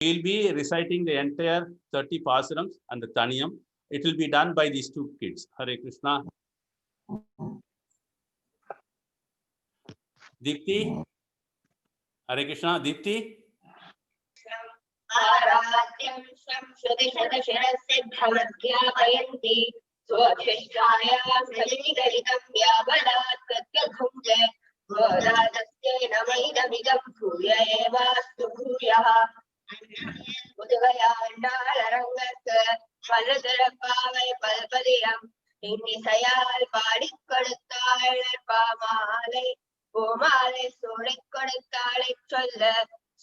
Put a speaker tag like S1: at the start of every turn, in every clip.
S1: We will be reciting the entire 30 Pasurams and the Taniyam. It will be done by these two kids. Hare Krishna. Deepti. Hare Krishna. Deepti.
S2: आराध्यं संशुतिशतशिरसिद्धमध्यापयन्ति स्वशिष्टायां सलिनिगलितं व्याबलात्कृत्य भुङ्क्ते गोदातस्येन मैदमिदं भूय एवास्तु भूयः முதுகையாண்டாளரங்கற்கு பலதரப்பாவை பல்பதியம் இன்னிசையால் பாடிக் கொடுத்தாள் பாமாலை பூமாலை சூடிக் கொடுத்தாளை சொல்ல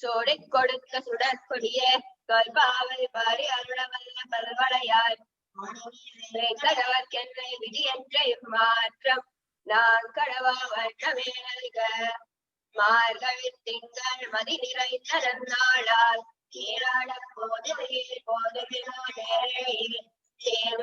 S2: சோடிக் கொடுத்த சுடற்கொடியே கல்பாவை பாரி அருளவல்ல பல்வளையாய் கடவர்க்கென்னை விதி என்ற இம்மாற்றம் நான் கடவா வண்ணமே நல்க மார்கழி திங்கள் மதி நிறைந்த நன்னாளால் ஏராள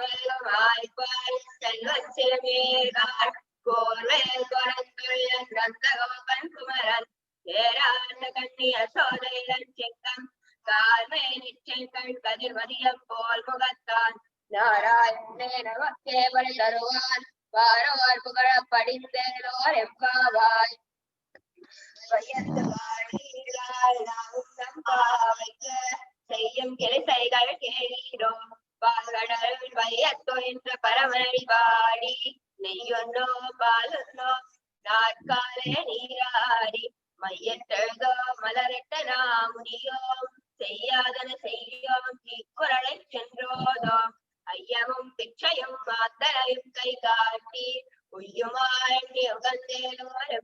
S2: போதுமாய்ப்பால் செல்வன் சிறுமீர்கள் கோர்வேல் கொரந்துள்ள நந்தகோபன் குமரன் ஏராண்ட கண்ணிய சோதையிலன் செங்கம் கார்மே நிச்சயங்கள் கதிர்மதியம் போல் முகத்தான் நாராயணே நமக்கே வழி தருவான் வாரோர் புகழ படிந்தேரோர் எம்பாவாய் செய்யும் கிளைசைகள் கேளீரோம் பால்கடல் வையத்தொன்ற பரமனை பாடி நெய்யொன்னோ பாலுன்னோ நாற்காலே நீராடி மையத்தெழுதோ மலரிட்ட நாமுனியோம் செய்யாதன செய்யோம் தீக்குறளை சென்றோதோம் ஐயமும் பிச்சையும் மாத்தரையும் கை காட்டி உய்யுமாய் உகந்தேலோர்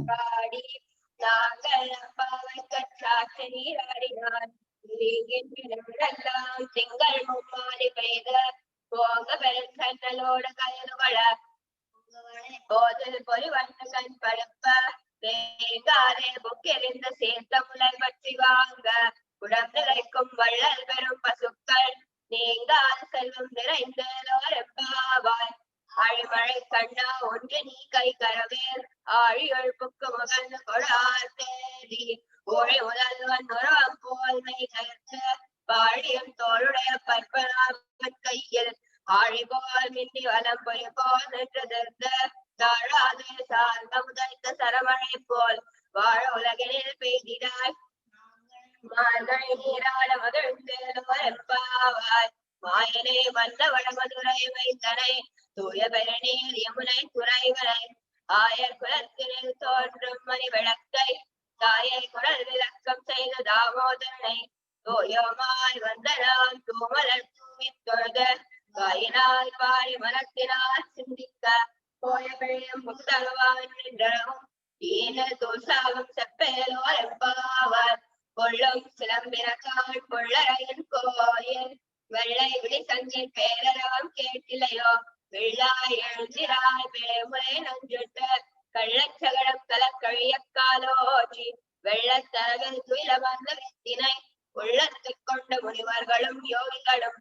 S2: பாடி நாங்கள் அப்பாவை கற்றாற்று நீராடினான் திங்கள் மும்மாறி பெய்த போக பெரும் கண்ணலோடு கயலுகள போதில் பொறிவண்ண கண் பழுப்ப தேங்காதே புக்கெறிந்த சேர்த்த முளை பற்றி வாங்க உடம் நிலைக்கும் வள்ளல் பெரும் பசுக்கள் நீங்காத செல்வம் நிறைந்தோர் எம்பாவாய் ஆழிமழை கண்ணா ஒன்று நீ கை கரவேல் ஆழி எழுப்புக்கு முகந்து கொடார் தேடி ஒழி முதல்வன் உருவம் போல்மை கருத்து பாழியும் தோளுடைய பற்பனாவன் கையில் ஆழி போல் மின்னி வலம் பொறி போல் நின்றதிர்ந்த தாழாது சார்ந்த முதல்த்த சரமழை போல் வாழ உலகினில் பெய்தினாய் மார்கழி நீராட மகிழ்ந்தேலோர் எம்பாவாய் மாயனே வந்த வடமதுரை வைத்தனை தூய பெருநீர் யமுனை துறைவனை ஆயர் குலத்தினில் தோன்றும் மணி விளக்கை தாயை குரல் விளக்கம் செய்த தாமோதரனை தோயோமாய் வந்த நாம் தூமலர் தூவித் தொழுத காயினால் பாடி மனத்தினால் சிந்திக்க போய பிழையும் புத்தகவான் நின்றவும் ஈன தோசாவும் செப்பேலோர் எம்பாவார் கொள்ளும் சிலம்பினக்கான் கொள்ளரையன் கோயில் வெள்ளை விழி சங்கின் பேரரவம் கேட்டிலையோ வெள்ளாய் எழுந்திராய் வேமுறை நஞ்சுட்டு கள்ளச்சகடம் கலக்கழிய காலோச்சி வெள்ளத்தரவில் துயில வந்த வித்தினை உள்ளத்துக் கொண்ட முனிவர்களும் யோகிகளும்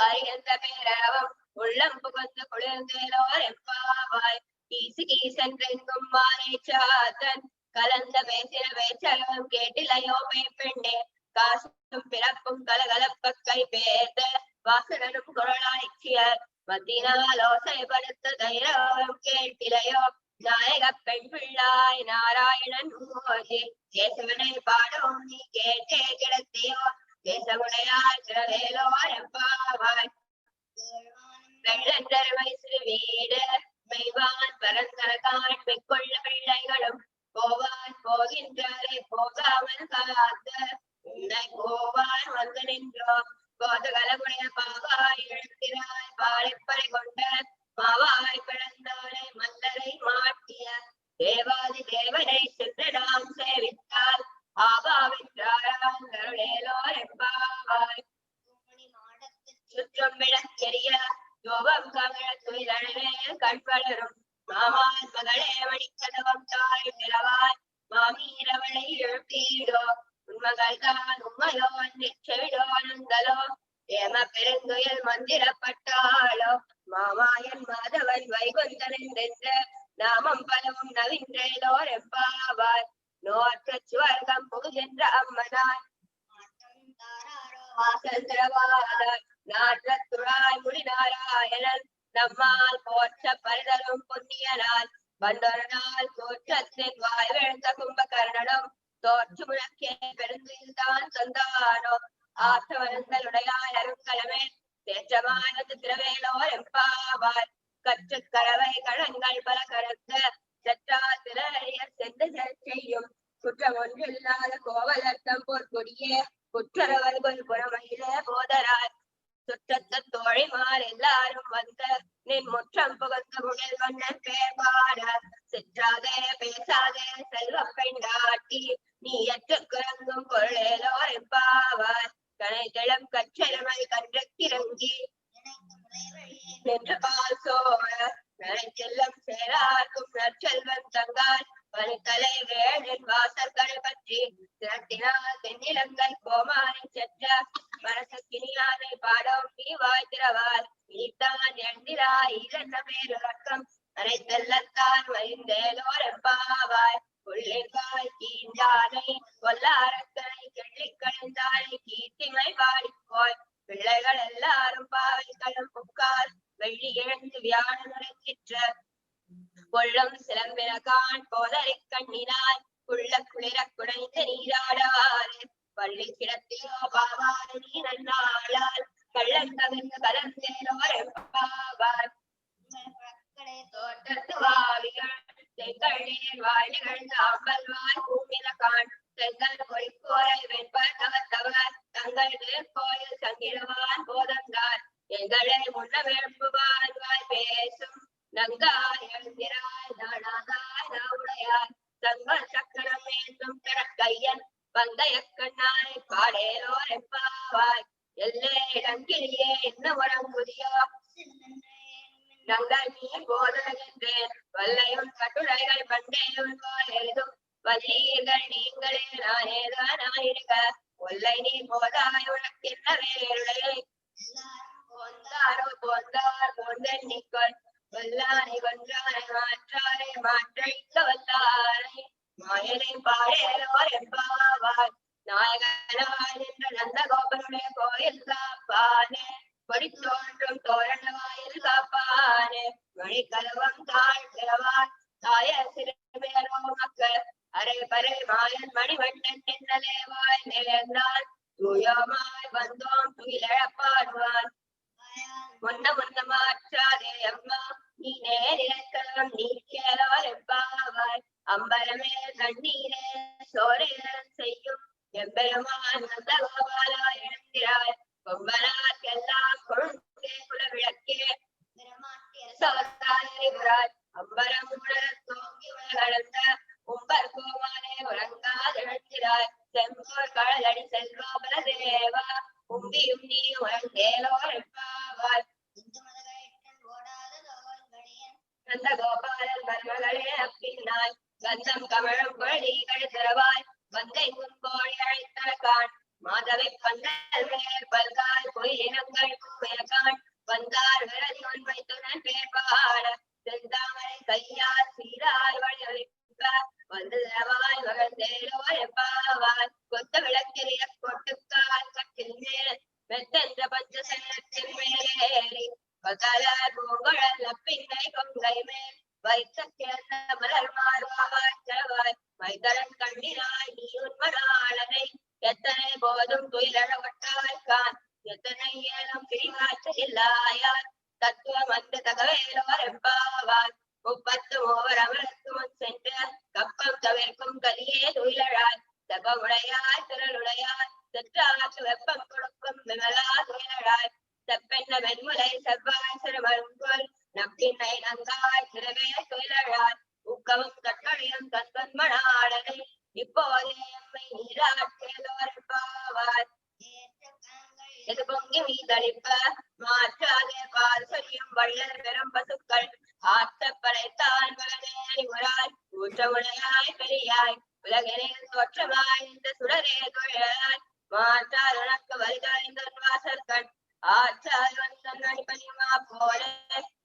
S2: அறிந்த பேரரவம் உள்ளம் புகுந்து குளிர்ந்தேலோர் எம்பாவாய் ஈசி கீசென்றெங்கும் மாலை சாத்தன் கலந்த பேசின பேச்சரவம் கேட்டிலையோ பெண்ணே காசும் பிறப்பும் கலகலப்ப கை பேர்த்த வாசனனும் குரலாய்ச்சியர் மத்தினால் ஓசைப்படுத்த தைரவம் கேட்டிலையோ நாயக பெண் பிள்ளாய் நாராயணன் மூர்த்தி கேசவனை பாடும் நீ கேட்டே கிடத்தியோ கேசவுடையார் திரவேலோ எம்பாவாய் வெள்ளந்தருமை சிறு வீடு மெய்வான் பரந்தரகான் மிக்குள்ள பிள்ளைகளும் போவான் போகின்றாரே போகாமல் காத்த உன்னை போவான் வந்து நின்றோம் கோதகலமுடைய பாவாய் எழுத்திராய் பாலைப்பறை கொண்ட மாவாய் பிறந்தாளை மல்லரை மாட்டிய தேவாதி தேவனை சென்று நாம் சேவித்தால் ஆபாவிற்றாரேலோர் எம்பாவாய் சுற்றம் விளக்கெரிய யோகம் கமழ துயிலழவே கண் வளரும் மாமான் மகளே மணிக்கதவம் தாய் நிலவாய் மாமீரவளை எழுப்பீடோ உண்மகள் தான் உண்மையோ நிச்சயிடோ நந்தலோ ஏம பெருந்துயில் மந்திரப்பட்டாளோ மாமாயன் மாதவன் வைகுந்தன் என்ற நாமம் பலவும் நவின்றேலோர் எம்பாவாய் நோற்றச்சுவர்க்கம் புகுகின்ற அம்மனாய் வாசந்திரவாதாய் நாற்றத்துழாய் முடிநாராயணன் நம்மால் போற்ற பரிதரும் புண்ணியனால் வந்தொரு நாள் தோற்றத்தின் வாய் விழுந்த கும்பகர்ணனும் தோற்று முழக்கே பெருந்துயில்தான் தந்தானோ ஆற்றவருந்தலுடையாய் அருங்கலமே தேற்றமானது திரவேலோர் எம்பாவார் கற்று கறவை கழங்கள் பல கருத்த செற்றா திரைய சென்று செய்யும் குற்றம் ஒன்றில்லாத கோவலர்த்தம் பொற்கொடியே குற்றரவர் புறமையில போதரார் சுற்றத்த தோழிமார் எல்லாரும் வந்த நின் முற்றம் புகழ்ந்த முழல் மன்னன் பேபாட சிற்றாதே பேசாதே செல்வ பெண்டாட்டி நீ எற்று குரங்கும் பொருளேலோர் எம்பாவார் கனைத்தளம் கற்றெருமை கன்றுக்கிறங்கி நின்று பால் சோழ செல்லம் சேரார்க்கும் நற்செல்வன் தங்கால் பனித்தலை வேணின் வாசல்களை பற்றி திரட்டினால் தென்னிலங்கை கோமானை சென்ற மனசக்கினியானை பாடம் நீ வாய்த்திரவார் நீத்தான் எண்ணிராய் இதென்ன பேருறக்கம் அனைத்தெல்லத்தான் வரிந்தேலோர் எம்பாவாய் புள்ளின்காய் கீண்டானை கொல்லாரக்கனை கெள்ளிக் கழிந்தானை கீர்த்திமை பாடிப்போய் பிள்ளைகள் எல்லாரும் பாவைகளும் புக்கால் வெள்ளி இழந்து வியாழ நுழைக்கின்ற கொள்ளும் சிலம்பினகான் போதரை கண்ணினால் குள்ள குளிர குடைந்து நீராடாறு பள்ளி கிடத்தியோ பாவாறு நீ நன்னாளால் கள்ளம் தவிர்த்து கலந்தேனோர் எம்பாவார் தோட்டத்து வாவிகள் செங்கல் நீர் வாழிகள் தாம்பல்வாய் பூமினகான் செங்கல் கொழிப்போரை வெண்பவர் தங்கள் கோயில் சங்கிடுவான் போதந்தார் எங்களை முன்ன வேட்புவான் வாய் பேசும் நங்காய் எழுந்திராய் நாடாதாய் நாவுடையாய் தங்கள் சக்கரம் ஏந்தும் பிறக்கையன் பந்தய கண்ணாய் பாடேலோர் எம்பாவாய் எல்லே இளங்கிரியே என்ன உறங்குதியோ நங்கள் நீ போதகின்றேன் வல்லையும் கட்டுரைகள் பண்டேயும் போல் எழுதும் வல்லீர்கள் நீங்களே நானேதான் ஆயிருக்க ஒல்லை நீ போதாய் உனக்கென்ன வேறுடைய போந்தாரோ போந்தார் போந்தெண்ணிக்கொள் வல்லாரை வென்றாரை மாற்றாரை மாற்றழிக்க வல்லாரை மாயனை பாடேலோர் எம்பாவாய் நாயகனாய் நின்ற நந்தகோபனுடைய கோயில் காப்பானே கொடி தோன்றும் தோரண வாயில் காப்பானே மணிக்கலவம் தாழ் திறவான் தாய சிறுபேரோ மக்கள் அரை பறை மாயன் மணிவண்ணன் நின்னலேவாய் நேர்ந்தான் தூயமாய் வந்தோம் துயிலழப்பாடுவான் முன்ன முன்ன மாற்றாதே அம்மா நீ நேரிழக்கலாம் நீ கேளால் எம்பாவாய் அம்பரமே கண்ணீரே சோரேரன் செய்யும் எம்பெருமான் நந்த கோபாலா எழுந்திராய் கொம்பனார்க்கெல்லாம் கொழுந்தே குல விளக்கே சவத்தாரிபுராய் அம்பரமுட தோங்கி உலகளந்த உம்பர் கோமானே உறங்காதெழுந்திராய் செம்போர் கடலடி செல்வாபல தேவா உம்பியும் நீ உறங்கேலோர் எம்பாவாய் நந்த கோபாலன் மருமகளே அப்பின்னாய் கந்தம் கமழும் கொழிகள் திறவாய் வந்தை முன்போழி அழைத்தனக்கான் மாதவை பந்தல் மேல் பல்கால் கோயிலினங்கள் கூமையக்கான் வந்தார் விரதி ஒன்மை துணன் பேர்பாட செந்தாமரை கையால் சீராய் வழியொலிப்ப வந்து திறவாய் மகந்தேலோர் எம்பாவாய் கொத்த விளக்கெரிய கொட்டுக்கால் கட்டில் மேல் மெத்தென்ற பஞ்சசனத்தின் மேலேறி பகல பூங்குழல் பின்னை கொங்கை மேல் வைத்த கிழந்த மலர் மாறுவாய் தரவாய் மைதரன் கண்ணினாய் நீ உண்மனாளனை எத்தனை போதும் துயிலழவட்டாய்கான் எத்தனை ஏலம் பிரிவாற்ற இல்லாயார் தத்துவம் அந்த தகவேலோர் எம்பாவாய் 33 அமலத்து முன் சென்று கப்பம் தவிர்க்கும் கலியே துயிலழாய் செபமுடையாய் திரளுடையாய் செற்றாற்று வெப்பம் கொடுக்கும் விமலா துயிலழாய் செப்பென்ன வெண்முலை செவ்வாய் சிறுமருங்கோல் நப்பின்னை நங்காய் சிறுவே துயிலழாய் ஊக்கமும் கட்டளையும் தன்பன் மணாளனை இப்போதே எம்மை நீராட்டேலோர் எம்பாவாய் எது பொங்கி மீதளிப்ப மாற்றாதே பால் சொரியும் வள்ளல் பெரும் பசுக்கள் ஆத்த படைத்தான் மகனே முறாய் ஊற்றமுடையாய் பெரியாய் உலகினில் தோற்றமாய் இந்த சுடரே தொழாய் மாற்றால் உனக்கு வலிதாய்ந்த வாசற்கண் ஆற்றால் வந்த நடிப்பனிமா போல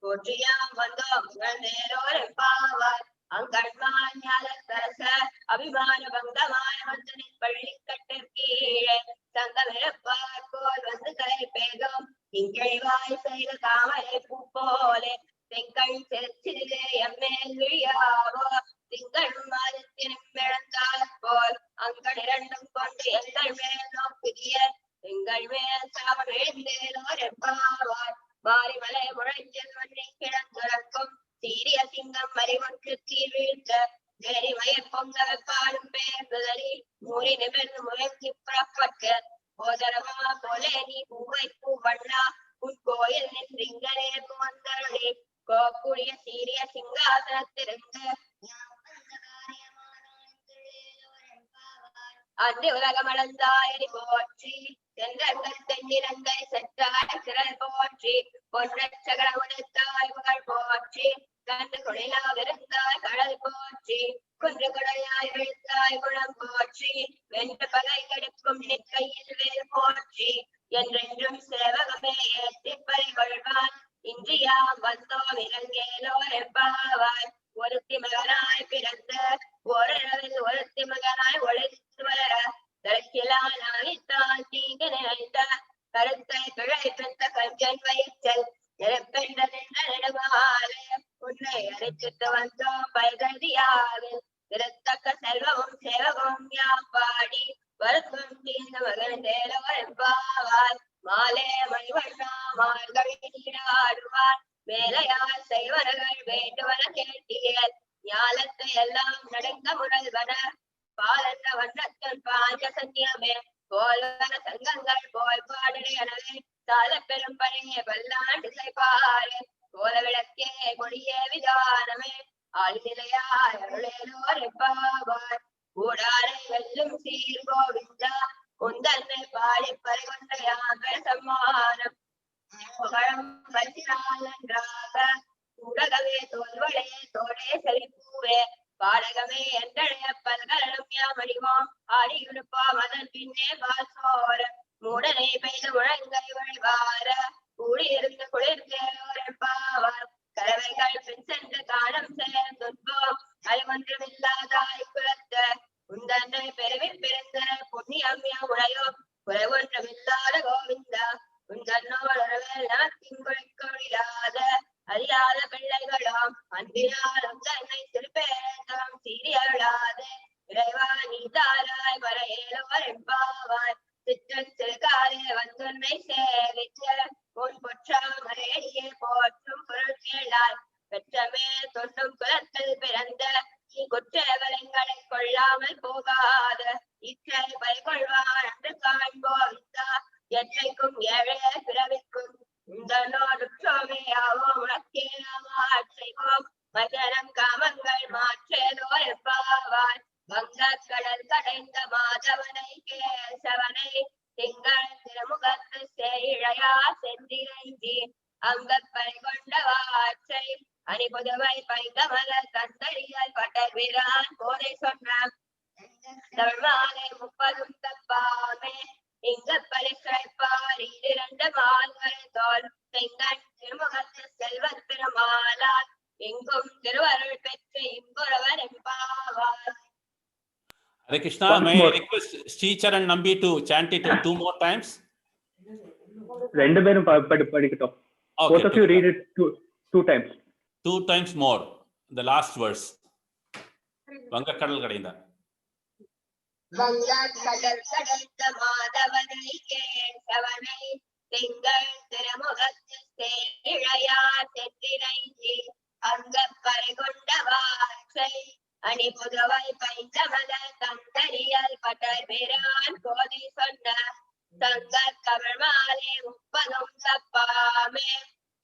S2: போற்றியாம் வந்தோம் புகழ்ந்தேலோர் எம்பாவாய் அங்கண்மான் ஞாலத்தரச அபிமான பங்கமான மந்தனின் பள்ளிக்கட்டிற்கீழே சங்கமிருப்பார் போல் வந்து கலை பேகம் திங்கழ்வாய் செய்த தாமரை பூ போலே திங்கள் செருச்சிலே எம்மேல் விழியாவோ திங்கள் மாதத்தினும் இழந்தால் போல் அங்கள் இரண்டும் கொண்டு எங்கள் மேல் நோக்குதிய எங்கள் மேல் சாபம் எழுந்தேலோர் எப்பாவார் மாரிமலை முழஞ்சல் மண்ணை கிடந்துறக்கும் சீரிய சிங்கம் மறிவொன்று தீர் வீழ்ந்த நெறிமயர் பொங்க வெப்பாடும் பேர்ந்ததறி மூறி நிமிர்ந்து முயற்சி புறப்பட்டு போதரமா போலே நீ பூவை பூ வண்ணா உன் கோயில் நின்றிங்கனே புவந்தருளே கோக்குடிய சீரிய சிங்காசனத்திருந்து அன்று உலகமளந்தாயடி போற்றி சென்றங்கள் தென்னிரங்கை செற்றாய் சிறல் போற்றி பொன்னச்சகர உடுத்தாய் புகழ் போற்றி கண்டு குழிலாவிருந்தாய் கடல் போற்றி குன்று குடையாய் விழுத்தாய் குளம் போற்றி வென்று பகை கெடுக்கும் நிற்கையில் வேல் போற்றி என்றென்றும் சேவகமே ஏற்றிப்பறை கொள்வான் இன்றியாம் வந்தோம் இறங்கேலோர் எப்பாவாய் ஒருத்தி மகனாய் பிறந்து ஓரளவில் ஒருத்தி மகனாய் ஒழித்து வர தற்கிலானாவித்தான் தீங்கு நினைந்த கருத்தை பிழைத்த கஞ்சன் வயிற்றல் நிரப்பென்ற நெடுமாலே உன்னை அழைச்சிட்டு வந்தோம் பைகதியாவில் திருத்தக்க செல்வமும் சேவகம் யாம் பாடி வருத்தம் தீர்ந்த மகன் தேலவர் எம்பாவாய் மாலே மணிவண்ணா மார்கழி நீராடுவார் வேலையால் செய்வர்கள் வேண்டுவன கேட்டீர் ஞாலத்தை எல்லாம் நடந்த முரல்வன பாலன்ற வண்ணத்தன் பாஞ்ச சன்னியமே போல்வன சங்கங்கள் போல் பாடலையனவே சால பெரும் பழைய பல்லாண்டு செய்பாரே கோல விளக்கே கொடியே விதானமே ஆழ்நிலையாய் அருளேலோர் எப்பாவார் கூடாரை வெல்லும் சீர் கோவிந்தா உந்தன்னை பாடி பறிகொண்ட யாங்கள் சம்மானம் புகழம் பரிசினால் நன்றாக உலகமே தோல்வளே தோடே செழிப்பூவே பாடகமே என்றழைய பல்கலும் யாமடிவோம் ஆடியுடுப்பா மதன் பின்னே பாசோர மூடனை பெய்து முழங்கை வழிவார கூடியிருந்து குளிர்ந்தேலோரெம்பாவார் கறவைகள் பின் சென்று காலம் சேர்ந்துன்போம் அறிவொன்றுமில்லாதாய் குலத்த உந்தன்னை பெருவி பிறந்த புண்ணியம்யா உடையோ குறைவொன்றுமில்லாத கோவிந்தா உந்தன்னோடரவேல் நமக்கிங்குழைக்கொழியாத அறியாத பிள்ளைகளும் அன்பினாலும் தன்னை திருப்பேந்தம் சீரியலாத இறைவா நீதாராய் வரையேலோர் எம்பாவாய் சிற்றன் சிறுகாரே வந்துன்னை சேவித்த உன் பொற்றாமரையே போற்றும் பொருள் கேளாய் பெற்றமே தொன்னும் குலத்தில் பிறந்த நீ குற்றவலங்களை கொள்ளாமல் போகாத இற்றை பறிகொள்வான் என்று காண்போவித்தா எற்றைக்கும் ஏழே பிறவிக்கும் உந்தனோடுற்றோமையாவோ உனக்கே நாம் ஆட்சைவோம் மகனம் காமங்கள் மாற்றேலோர் எப்பாவாய் வங்கக் கடல் கடைந்த மாதவனை கேசவனை திங்கள் திருமுகத்து சேழையா சென்றிரஞ்சி அங்கப் பறிகொண்ட வாற்றை அணி புதுவை பைங்கமல கந்தறியல் பட்டர்விரான் போதை சொன்னான் தமிழ்மாலை 30 தப்பாமே இங்க பரிசைப்பார் இரண்டு மால்கள் தோல் செங்கண் திருமுகத்து செல்வத் திருமாலால் எங்கும் திருவருள் பெற்று இம்புறவர் எம்பாவார்.
S1: Hare Krishna, may I request Sri Charan Nambi to chant it 2 more times?
S3: ரெண்டு பேரும் படிக்கட்டும்.
S1: Okay,
S3: both of you read it two times.
S1: 2 times more, the last verse. Vanga kadal kadainda.
S2: வங்கக் கடல் கடைந்த மாதவனை கேசவனை திங்கள் திருமுகத்து சேழையா சென்றிரஞ்சி அங்கப் பறிகொண்ட வாற்றை அணி புதுவை பைங்கமல கந்தறியல் பட்டர்பிரான் போதை சொன்ன தங்கக் கமழ் மாலை 30 தப்பாமே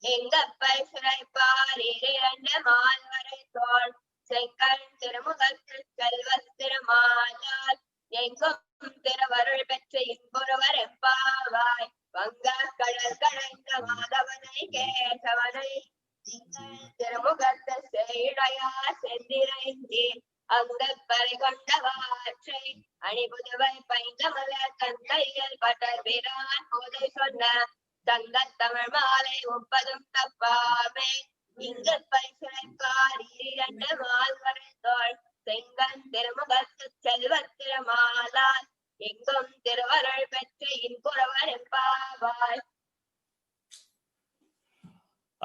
S2: எங்கப் பரிசுரைப்பார் இரண்டு மால்வரை தோல் செங்கண் திருமுகத்து செல்வத் திருமாலால் எங்கும் திருவருள் பெற்று இன்புறுவர் எம்பாவாய் வங்கக் கடல் கடைந்த மாதவனை கேசவனை திருமுகத்து சேழையா சென்றிரஞ்சி அங்கப் பறிகொண்ட வாற்றை அணி புதுவை பைங்கமல கந்தையல் பட்டர்பிரான் போதை சொன்ன தங்கத் தமிழ் மாலை 30 தப்பாமே இங்கல் பரிசுரைக்கார் இரண்டு மால்வரைத்தோள் செங்கன் திருமுகத்து செல்வத் திருமாலால் எங்கும் திருவருள் பெற்ற இன்புறவர் எம்பாவாய்.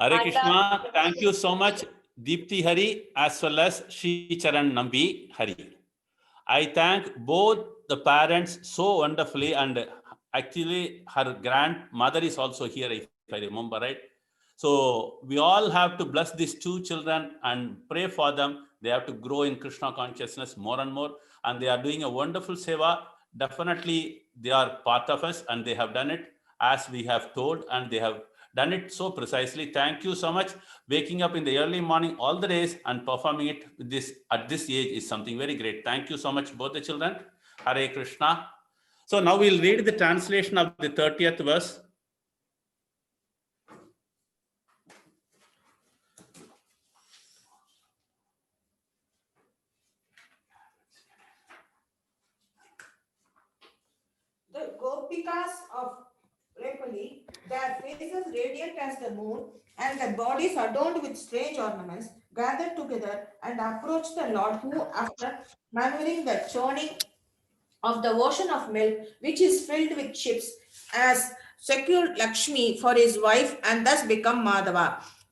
S1: Hare Krishna. Thank you so much, Deepthi Hari as well as Shri Charan Nambi Hari. I thank both the parents so wonderfully, and actually her grandmother is also here, if I remember right. So we all have to bless these two children and pray for them. They have to grow in Krishna consciousness more and more, and they are doing a wonderful seva. Definitely they are part of us, and they have done it as we have told, and they have done it so precisely. Thank you so much. Waking up in the early morning all the days and performing it with this at this age is something very great. Thank you so much, both the children. Hare Krishna. So now we'll read the translation of the 30th verse.
S4: The Gopikas of Repali, their faces radiant as the moon, and their bodies adorned with strange ornaments, gathered together and approached the Lord, who, after maneuvering the churning of the ocean of milk, which is filled with ships, has secured Lakshmi for his wife and thus become Madhava.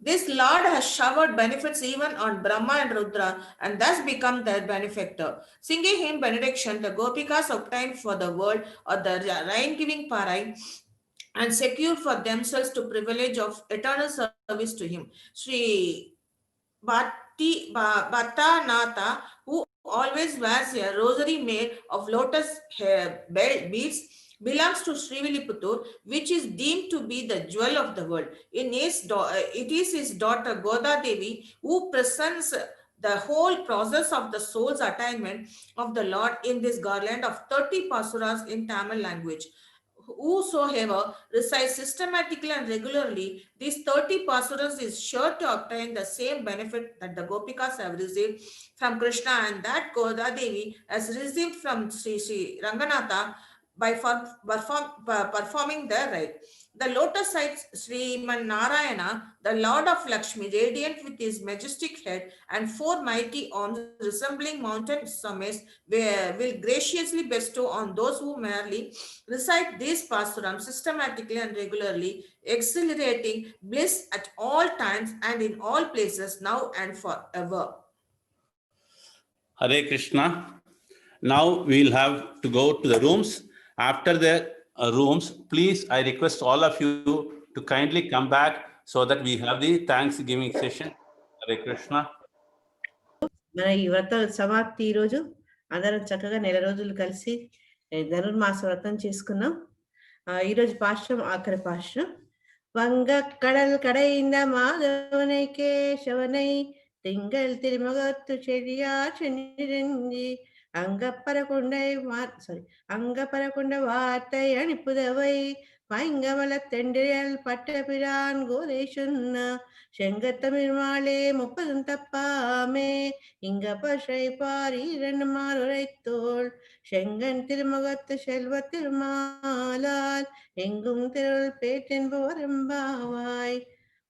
S4: This Lord has showered benefits even on Brahma and Rudra and thus become their benefactor. Singing him benediction, the Gopikas obtained for the world or the rain-giving Parai and secure for themselves the privilege of eternal service to him. Sri Bhattanatha, who always wears a rosary made of lotus beads, belongs to Srivilliputtur, which is deemed to be the jewel of the world. It is his daughter Goda Devi who presents the whole process of the soul's attainment of the Lord in this garland of 30 pasuras in Tamil language. Whosoever recites systematically and regularly these 30 pasuras is sure to obtain the same benefit that the Gopikas have received from Krishna and that Goda Devi has received from Sri Ranganatha by performing the rite. The lotus sides Sriman Narayana, the Lord of Lakshmi, radiant with his majestic head and four mighty arms resembling mountain summits, will graciously bestow on those who merely recite these pasurams systematically and regularly, exhilarating bliss at all times and in all places, now and forever.
S1: Hare Krishna. Now we'll have to go to the rooms. After the rooms, please, I request all of you to kindly come back so that we have the Thanksgiving session. Hare Krishna.
S5: మన ఈ వ్రత సమాప్తి ఈరోజు అందరం చక్కగా నెల రోజులు కలిసి ధనుర్మాస వ్రతం చేసుకున్నాం. ఈరోజు పాశ్రం ఆఖరి పాశ్రం. వంగ கடல் கடைந்த மாதவனை கேசவனை திங்கள் திருமுகத்து செடியார் சென்னிரஞ்சி அங்கப்பரக்குண்ட வார்த்தை அனுப்புதவை பைங்கமல தெண்டியல் பட்டபிரான் கோதை சொன்ன செங்கத்தமிழ் மாலே 30 தப்பாமே இங்க பசை பாரி 2 மால் உரைத்தோள் செங்கன் திருமுகத்து செல்வ திருமாலால் எங்கும் திருள் பேற்றென்பவரம்பாவாய்.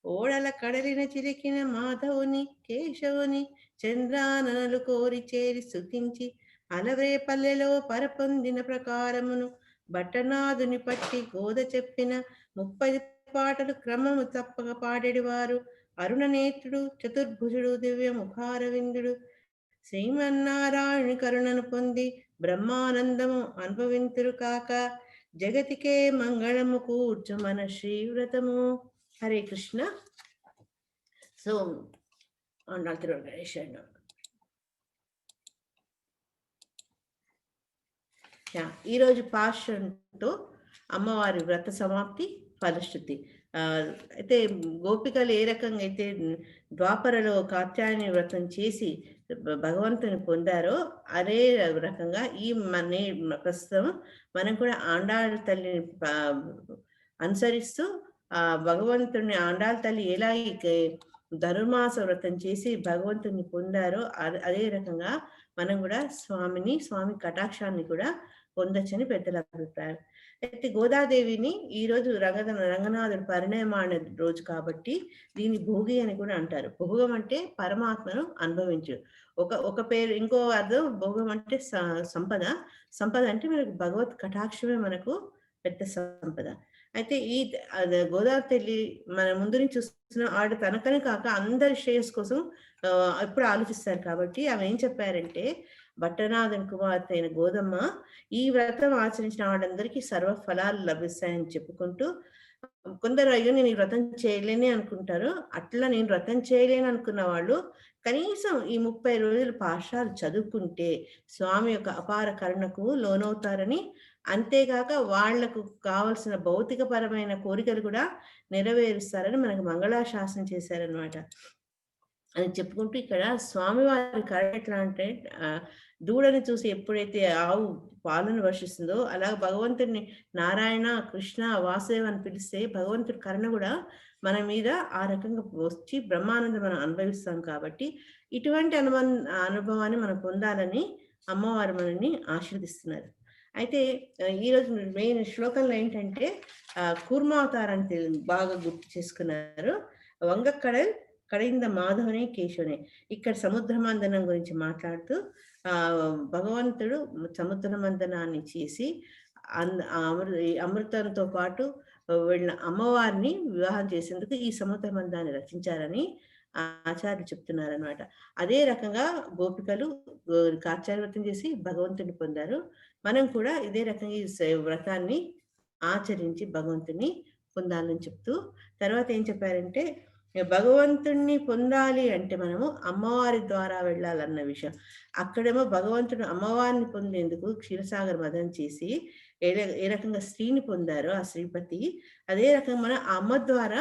S5: ఓడల కడలిన చిలికిన మాధవుని కేశవుని చంద్రాననలు కోరి చేరి స్తుతించి అలవే పల్లెలో పరపొందిన ప్రకారమును భట్టనాథుని పట్టి గోద చెప్పిన 30 పాటలు క్రమము తప్పక పాడేడివారు అరుణనేత్రుడు చతుర్భుజుడు దివ్య ముఖారవిందుడు శ్రీమన్నారాయణుని కరుణను పొంది బ్రహ్మానందము అనుభవింతురు కాక జగతికే మంగళము కూర్చు మన శ్రీవ్రతము. Hare Krishna. So, ఈరోజు పాశ్రంతో అమ్మవారి వ్రత సమాప్తి ఫలశ్రుతి. అయితే గోపికలు ఏ రకంగా అయితే ద్వాపరలో కాత్యాయని వ్రతం చేసి భగవంతుని పొందారో అదే రకంగా ఈ ప్రస్తుతం మనం కూడా ఆండాళ్ళ తల్లిని అనుసరిస్తూ భగవంతుని ఆండాళ్ళ తల్లి ఎలా ధనుర్మాస వ్రతం చేసి భగవంతుని పొందారో అదే రకంగా మనం కూడా స్వామి కటాక్షాన్ని కూడా పొందొచ్చని పెద్దల అభిప్రాయం. అయితే గోదాదేవిని ఈ రోజు రంగనాథుడు పరిణయమాన రోజు కాబట్టి దీన్ని భోగి అని కూడా అంటారు. భోగం అంటే పరమాత్మను అనుభవించు. ఒక పేరు, ఇంకో అర్థం భోగం అంటే సంపద. సంపద అంటే మనకు భగవత్ కటాక్షమే మనకు పెద్ద సంపద. అయితే ఈ గోదావరి తల్లి మన ముందు నుంచి చూస్తున్న ఆవిడ తనకనే కాక అందరి శ్రేయస్ కోసం ఎప్పుడు ఆలోచిస్తారు కాబట్టి ఆమె ఏం చెప్పారంటే, భట్టనాథన్ కుమార్తె అయిన గోదమ్మ ఈ వ్రతం ఆచరించిన వాళ్ళందరికీ సర్వ ఫలాలు లభిస్తాయని చెప్పుకుంటూ, కొందరు అయ్యో నేను ఈ వ్రతం చేయలేనే అనుకుంటారు. అట్లా నేను వ్రతం చేయలేను అనుకున్న వాళ్ళు కనీసం ఈ 30 రోజులు పాఠశాల చదువుకుంటే స్వామి యొక్క అపార కరుణకు లోనవుతారని, అంతేకాక వాళ్లకు కావలసిన భౌతిక పరమైన కోరికలు కూడా నెరవేరుస్తారని మనకు మంగళాశాసనం చేశారనమాట. అని చెప్పుకుంటూ ఇక్కడ స్వామివారి కరుణ ఎట్లా అంటే, దూడని చూసి ఎప్పుడైతే ఆవు పాలను వర్షిస్తుందో అలా భగవంతుడిని నారాయణ, కృష్ణ, వాసుదేవ్ అని పిలిస్తే భగవంతుడి కరుణ కూడా మన మీద ఆ రకంగా వచ్చి బ్రహ్మానందం మనం అనుభవిస్తాం. కాబట్టి ఇటువంటి అనుభవాన్ని మనం పొందాలని అమ్మవారు మనల్ని ఆశీర్దిస్తున్నారు. అయితే ఈరోజు మెయిన్ శ్లోకంలో ఏంటంటే కూర్మావతారాన్ని బాగా గుర్తు చేసుకున్నారు. వంగక్కడల్ కడైంద మాధవనే కేశవనే. ఇక్కడ సముద్ర మందనం గురించి మాట్లాడుతూ భగవంతుడు సముద్ర మందనాన్ని చేసి అమృతంతో పాటు వీళ్ళ అమ్మవారిని వివాహం చేసేందుకు ఈ సముద్ర మందాన్ని రచించారని ఆచార్యులు చెప్తున్నారనమాట. అదే రకంగా గోపికలు కార్చార్య వ్రతం చేసి భగవంతుని పొందారు. మనం కూడా ఇదే రకంగా ఈ వ్రతాన్ని ఆచరించి భగవంతుని పొందాలని చెప్తూ, తర్వాత ఏం చెప్పారంటే, భగవంతుణ్ణి పొందాలి అంటే మనము అమ్మవారి ద్వారా వెళ్ళాలన్న విషయం. అక్కడేమో భగవంతుడు అమ్మవారిని పొందేందుకు క్షీరసాగర్ మదనం చేసి ఏ రకంగా స్త్రీని పొందారో ఆ శ్రీపతి, అదే రకంగా మన అమ్మ ద్వారా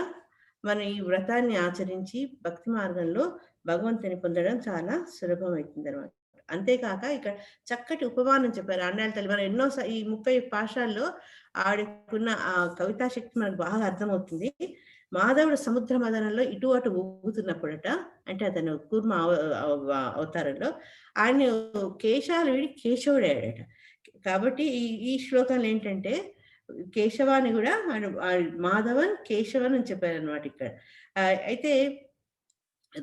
S5: మన ఈ వ్రతాన్ని ఆచరించి భక్తి మార్గంలో భగవంతుని పొందడం చాలా సులభమవుతుంది అనమాట. అంతేకాక ఇక్కడ చక్కటి ఉపమానం చెప్పారు ఆండాళ్ళ తల్లి. మనం ఎన్నో ఈ 30 పాఠశాలలో ఆవిడకున్న ఆ కవితా శక్తి మనకు బాగా అర్థమవుతుంది. మాధవుడు సముద్ర మదనంలో ఇటు అటు ఊగుతున్నప్పుడట, అంటే అతను కూర్మ అవతారంలో ఆయన కేశాలు వీడి కేశవుడాడట. కాబట్టి ఈ శ్లోకంలో ఏంటంటే కేశవాన్ని కూడా మాధవన్ కేశవన్ అని చెప్పారనమాట ఇక్కడ. అయితే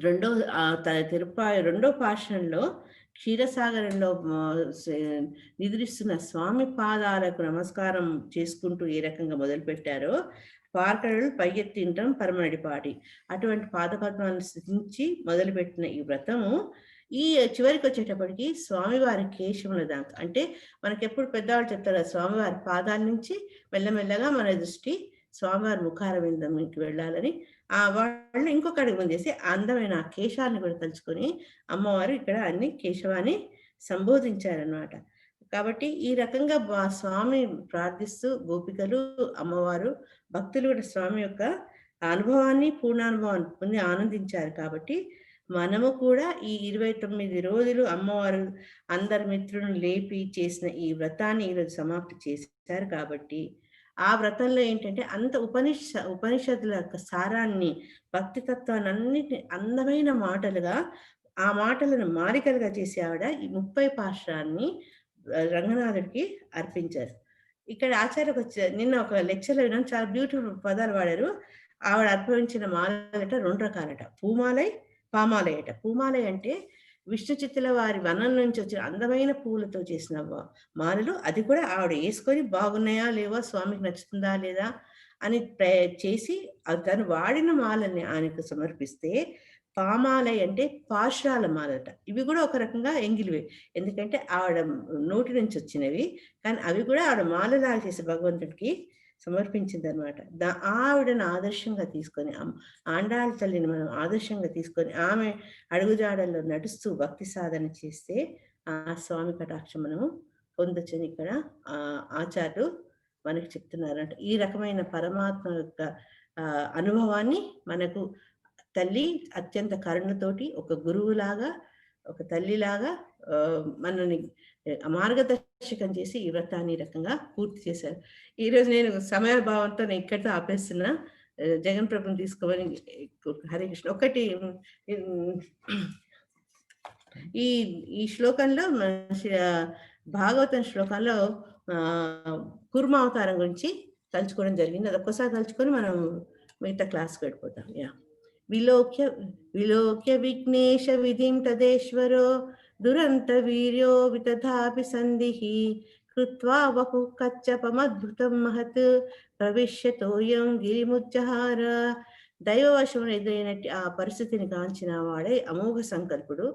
S5: రెండో పాఠంలో క్షీరసాగరంలో నిద్రిస్తున్న స్వామి పాదాలకు నమస్కారం చేసుకుంటూ ఏ రకంగా మొదలు పెట్టారో, పార్కడలు పైకెత్తింటం పరమనడిపాటి అటువంటి పాదపద్మాలను స్థితించి మొదలుపెట్టిన ఈ వ్రతము ఈ చివరికి వచ్చేటప్పటికి స్వామివారి కేశముల దాకా, అంటే మనకెప్పుడు పెద్దవాళ్ళు చెప్తారు స్వామివారి పాదాల నుంచి మెల్లమెల్లగా మన దృష్టి స్వామివారి ముఖారవిందంకి వెళ్ళాలని. వాళ్ళు ఇంకొక అడుగు ముందేసి అందమైన ఆ కేశాన్ని కూడా తలుచుకొని అమ్మవారు ఇక్కడ అన్ని కేశవాన్ని సంబోధించారనమాట. కాబట్టి ఈ రకంగా స్వామి ప్రార్థిస్తూ గోపికలు, అమ్మవారు, భక్తులు కూడా స్వామి యొక్క అనుభవాన్ని, పూర్ణానుభవాన్ని పొంది ఆనందించారు. కాబట్టి మనము కూడా ఈ 29 రోజులు అమ్మవారు అందరి మిత్రులను లేపి చేసిన ఈ వ్రతాన్ని ఈరోజు సమాప్తి చేశారు. కాబట్టి ఆ వ్రతంలో ఏంటంటే అంత ఉపనిషత్తుల యొక్క సారాన్ని, భక్తి తత్వాన్ని అన్నిటిని అందమైన మాటలుగా, ఆ మాటలను మాలికలుగా చేసి ఆవిడ ఈ 30 పాశురాన్ని రంగనాథుడికి అర్పించారు. ఇక్కడ ఆచార్యకు వచ్చే నిన్న ఒక లెక్చర్లో విన్నాం, చాలా బ్యూటిఫుల్ పదాలు వాడారు. ఆవిడ అర్పించిన మాలట 2 రకాలట, పూమాలై, పామాలయ అట. పూమాలయ అంటే విష్ణు చిత్తుల వారి వనం నుంచి వచ్చిన అందమైన పూలతో చేసిన మాలలు, అది కూడా ఆవిడ వేసుకొని బాగున్నాయా లేవా, స్వామికి నచ్చుతుందా లేదా అని చేసి తను వాడిన మాలని ఆయనకు సమర్పిస్తే, పామాలయ అంటే పాశురాల మాలట. ఇవి కూడా ఒక రకంగా ఎంగిలివే, ఎందుకంటే ఆవిడ నోటి నుంచి వచ్చినవి, కానీ అవి కూడా ఆవిడ మాలలాగా చేసి భగవంతుడికి సమర్పించింది అనమాట. ఆవిడను ఆదర్శంగా తీసుకొని, ఆండాళ్ళ తల్లిని మనం ఆదర్శంగా తీసుకొని ఆమె అడుగుజాడల్లో నడుస్తూ భక్తి సాధన చేస్తే ఆ స్వామి కటాక్షం మనము పొందొచ్చని ఇక్కడ ఆచార్యులు మనకు చెప్తున్నారంట. ఈ రకమైన పరమాత్మ యొక్క అనుభవాన్ని మనకు తల్లి అత్యంత కరుణతోటి ఒక గురువులాగా, ఒక తల్లిలాగా మనల్ని మార్గదర్శకం చేసి ఈ వ్రతాన్ని రకంగా పూర్తి చేశారు. ఈరోజు నేను సమయభావంతో నేను ఇక్కడితో ఆపేస్తున్నా. జగన్ ప్రభుని తీసుకోమని హరే కృష్ణ. ఒకటి ఈ శ్లోకంలో భాగవతం శ్లోకంలో కుర్మ అవతారం గురించి తలుచుకోవడం జరిగింది. అది ఒక్కసారి తలుచుకొని మనం మిగతా క్లాస్కి వెళ్ళిపోతాం. విలోక్య విఘ్నేశ విధిం తదేశ్వరో దురంత వీర్యో వితథాపి సంధిః కృత్వా వపు కచ్చపమద్భుతం మహత్ ప్రవిశ్యతోయం గిరిముజ్జహార. దైవవశం ఎదురైనట్టు ఆ పరిస్థితిని కాంచిన వాడే అమోఘ సంకల్పుడు,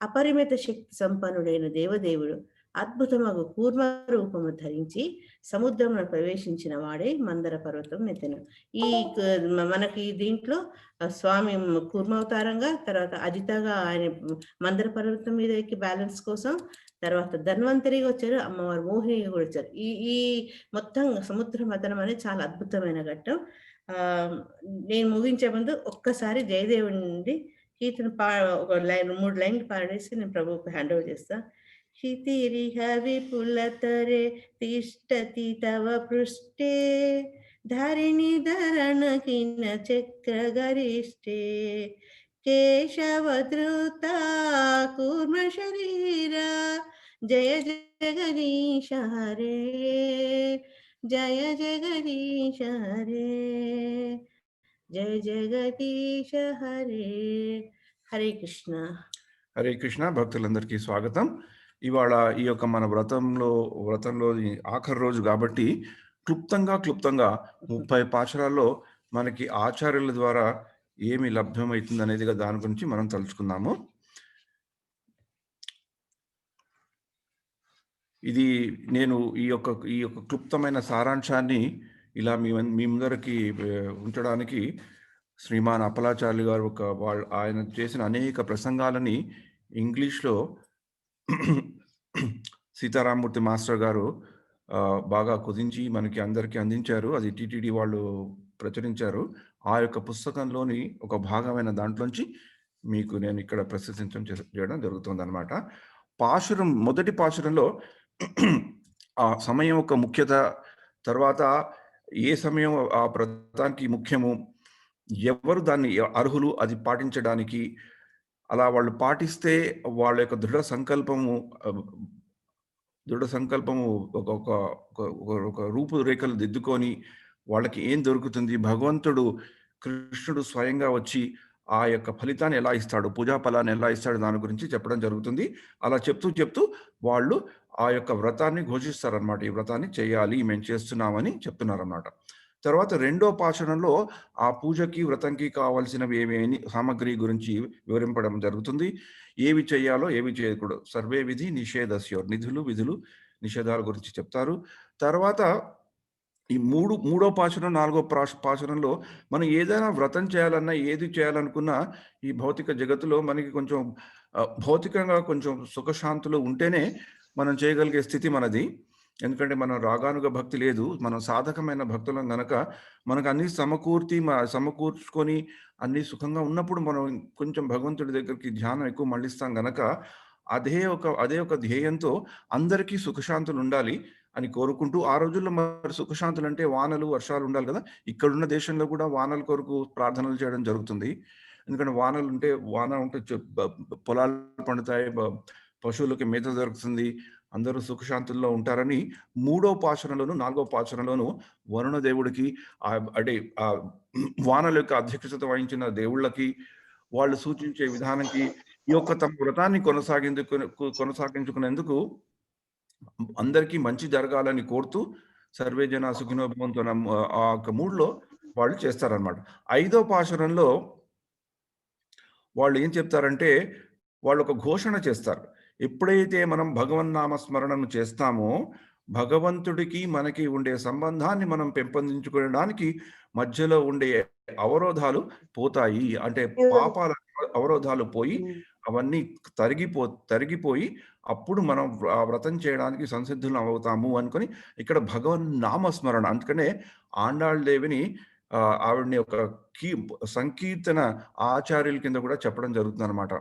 S5: అపరిమిత శక్తి సంపన్నుడైన దేవదేవుడు అద్భుతమగు కూర్మ రూపము ధరించి సముద్రంలో ప్రవేశించిన వాడే మందర పర్వతం నెత్తెను. ఈ మనకి దీంట్లో స్వామి కూర్మావతారంగా, తర్వాత అజితగా ఆయన మందర పర్వతం మీద ఎక్కి బ్యాలెన్స్ కోసం, తర్వాత ధన్వంతరిగా వచ్చారు, అమ్మవారు మోహినిగా కూడా వచ్చారు. ఈ మొత్తం సముద్ర మథనం అనేది చాలా అద్భుతమైన ఘట్టం. నేను ముగించే ముందు ఒక్కసారి జయదేవుడి నుండి కీర్తన ఒక లైన్ 3 లైన్లు పాడేసి నేను ప్రభువుకు హ్యాండ్ ఓవర్ చేస్తా. క్షితిరిహ విపులతరే తిష్టతి తవ పృష్ఠే ధరిణి ధరణ కిన చక్ర గరిష్ఠే కేశవధృత కూర్మ శరీర జయ జగదీశ హరే జయ జగదీశ హరే జయ జగదీశ హరే. హరే కృష్ణ.
S6: హరే కృష్ణ. భక్తులందరికీ స్వాగతం. ఇవాళ ఈ యొక్క మన వ్రతంలో ఆఖరి రోజు కాబట్టి క్లుప్తంగా 30 పాశురాల్లో మనకి ఆచార్యుల ద్వారా ఏమి లభ్యమవుతుంది అనేది దాని గురించి మనం తలుచుకుందాము. ఇది నేను ఈ యొక్క క్లుప్తమైన సారాంశాన్ని ఇలా మీ ముందరికి ఉంచడానికి శ్రీమాన్ అప్పలాచార్యులు గారు ఆయన చేసిన అనేక ప్రసంగాలని ఇంగ్లీష్లో సీతారామూర్తి మాస్టర్ గారు బాగా కుదించి మనకి అందరికీ అందించారు. అది టిటిడి వాళ్ళు ప్రచురించారు. ఆ యొక్క పుస్తకంలోని ఒక భాగమైన దాంట్లోంచి మీకు నేను ఇక్కడ ప్రస్తుతం చేయడం జరుగుతుంది అనమాట. మొదటి పాశురంలో ఆ సమయం యొక్క ముఖ్యత, తర్వాత ఏ సమయం ఆ వ్రతానికి ముఖ్యము, ఎవరు దాన్ని అర్హులు అది పాటించడానికి, అలా వాళ్ళు పాటిస్తే వాళ్ళ యొక్క దృఢ సంకల్పము ఒక రూపురేఖలు దిద్దుకొని వాళ్ళకి ఏం దొరుకుతుంది, భగవంతుడు కృష్ణుడు స్వయంగా వచ్చి ఆ యొక్క ఫలితాన్ని ఎలా ఇస్తాడు, పూజా ఫలాన్ని ఎలా ఇస్తాడు, దాని గురించి చెప్పడం జరుగుతుంది. అలా చెప్తూ వాళ్ళు ఆ యొక్క వ్రతాన్ని ఘోషిస్తారనమాట. ఈ వ్రతాన్ని చేయాలి, మేము చేస్తున్నామని చెప్తున్నారన్నమాట. తర్వాత రెండో పాశురంలో ఆ పూజకి వ్రతంకి కావాల్సినవి ఏమేమి సామగ్రి గురించి వివరింపడం జరుగుతుంది. ఏవి చేయాలో ఏవి చేయకూడదు, సర్వే విధి నిషేధస్యోర్, విధులు నిషేధాల గురించి చెప్తారు. తర్వాత ఈ మూడో పాశురం 4వ పాశురంలో మనం ఏదైనా వ్రతం చేయాలన్నా, ఏది చేయాలనుకున్నా ఈ భౌతిక జగత్తులో మనకి కొంచెం భౌతికంగా కొంచెం సుఖశాంతులు ఉంటేనే మనం చేయగలిగే స్థితి మనది. ఎందుకంటే మనం రాగానుగ భక్తి లేదు, మనం సాధకమైన భక్తులం గనక మనకు అన్ని సమకూర్చుకొని అన్ని సుఖంగా ఉన్నప్పుడు మనం కొంచెం భగవంతుడి దగ్గరికి ధ్యానం ఎక్కువ మళ్ళిస్తాం గనక అదే ఒక ధ్యేయంతో అందరికీ సుఖశాంతులు ఉండాలి అని కోరుకుంటూ, ఆ రోజుల్లో మరి సుఖశాంతులు అంటే వానలు వర్షాలు ఉండాలి కదా. ఇక్కడున్న దేశంలో కూడా వానల కొరకు ప్రార్థనలు చేయడం జరుగుతుంది. ఎందుకంటే వాన ఉంటే పొలాలు పండుతాయి, పశువులకి మేత దొరుకుతుంది, అందరూ సుఖశాంతుల్లో ఉంటారని 3వ పాశురంలోను 4వ పాశురంలోను వరుణ దేవుడికి అంటే ఆ వానల యొక్క అధ్యక్షత వహించిన దేవుళ్ళకి వాళ్ళు సూచించే విధానంకి ఈ యొక్క తమ వ్రతాన్ని కొనసాగించుకునేందుకు అందరికీ మంచి జరగాలని కోరుతూ సర్వే జన సుఖినో భవంతు ఆ యొక్క మూడ్లో వాళ్ళు చేస్తారనమాట. 5వ పాశురంలో వాళ్ళు ఏం చెప్తారంటే, వాళ్ళు ఒక ఘోషణ చేస్తారు. ఎప్పుడైతే మనం భగవన్నామ స్మరణను చేస్తామో భగవంతుడికి మనకి ఉండే సంబంధాన్ని మనం పెంపొందించుకోవడానికి మధ్యలో ఉండే అవరోధాలు పోతాయి. అంటే పాపాల అవరోధాలు పోయి అవన్నీ తరిగిపోయి అప్పుడు మనం ఆ వ్రతం చేయడానికి సంసిద్ధులు అవుతాము అనుకొని ఇక్కడ భగవన్ నామస్మరణ. అందుకనే ఆండాళ్ దేవిని ఆవిడని ఒక సంకీర్తన ఆచార్యుల కింద కూడా చెప్పడం జరుగుతుంది అనమాట.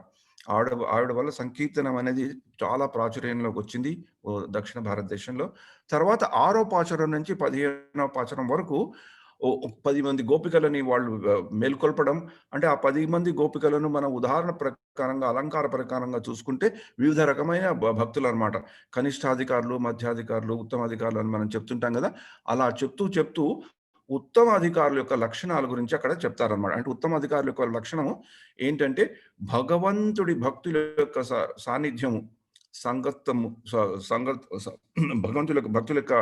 S6: ఆవిడ వల్ల సంకీర్తనం అనేది చాలా ప్రాచుర్యంలోకి వచ్చింది దక్షిణ భారతదేశంలో. తర్వాత 6వ పాశురం నుంచి 15వ పాశురం వరకు 10 మంది గోపికలని వాళ్ళు మేల్కొల్పడం. అంటే ఆ 10 మంది గోపికలను మనం ఉదాహరణ ప్రకారంగా, అలంకార ప్రకారంగా చూసుకుంటే వివిధ రకమైన భక్తులనమాట. కనిష్టాధికారులు, మధ్యాధికారులు, ఉత్తమాధికారులు అని మనం చెప్తుంటాం కదా! అలా చెప్తూ ఉత్తమ అధికారుల యొక్క లక్షణాల గురించి అక్కడ చెప్తారనమాట. అంటే ఉత్తమ అధికారుల యొక్క లక్షణము ఏంటంటే భగవంతుడి భక్తుల యొక్క సాన్నిధ్యము, సంగత్వము, భక్తుల యొక్క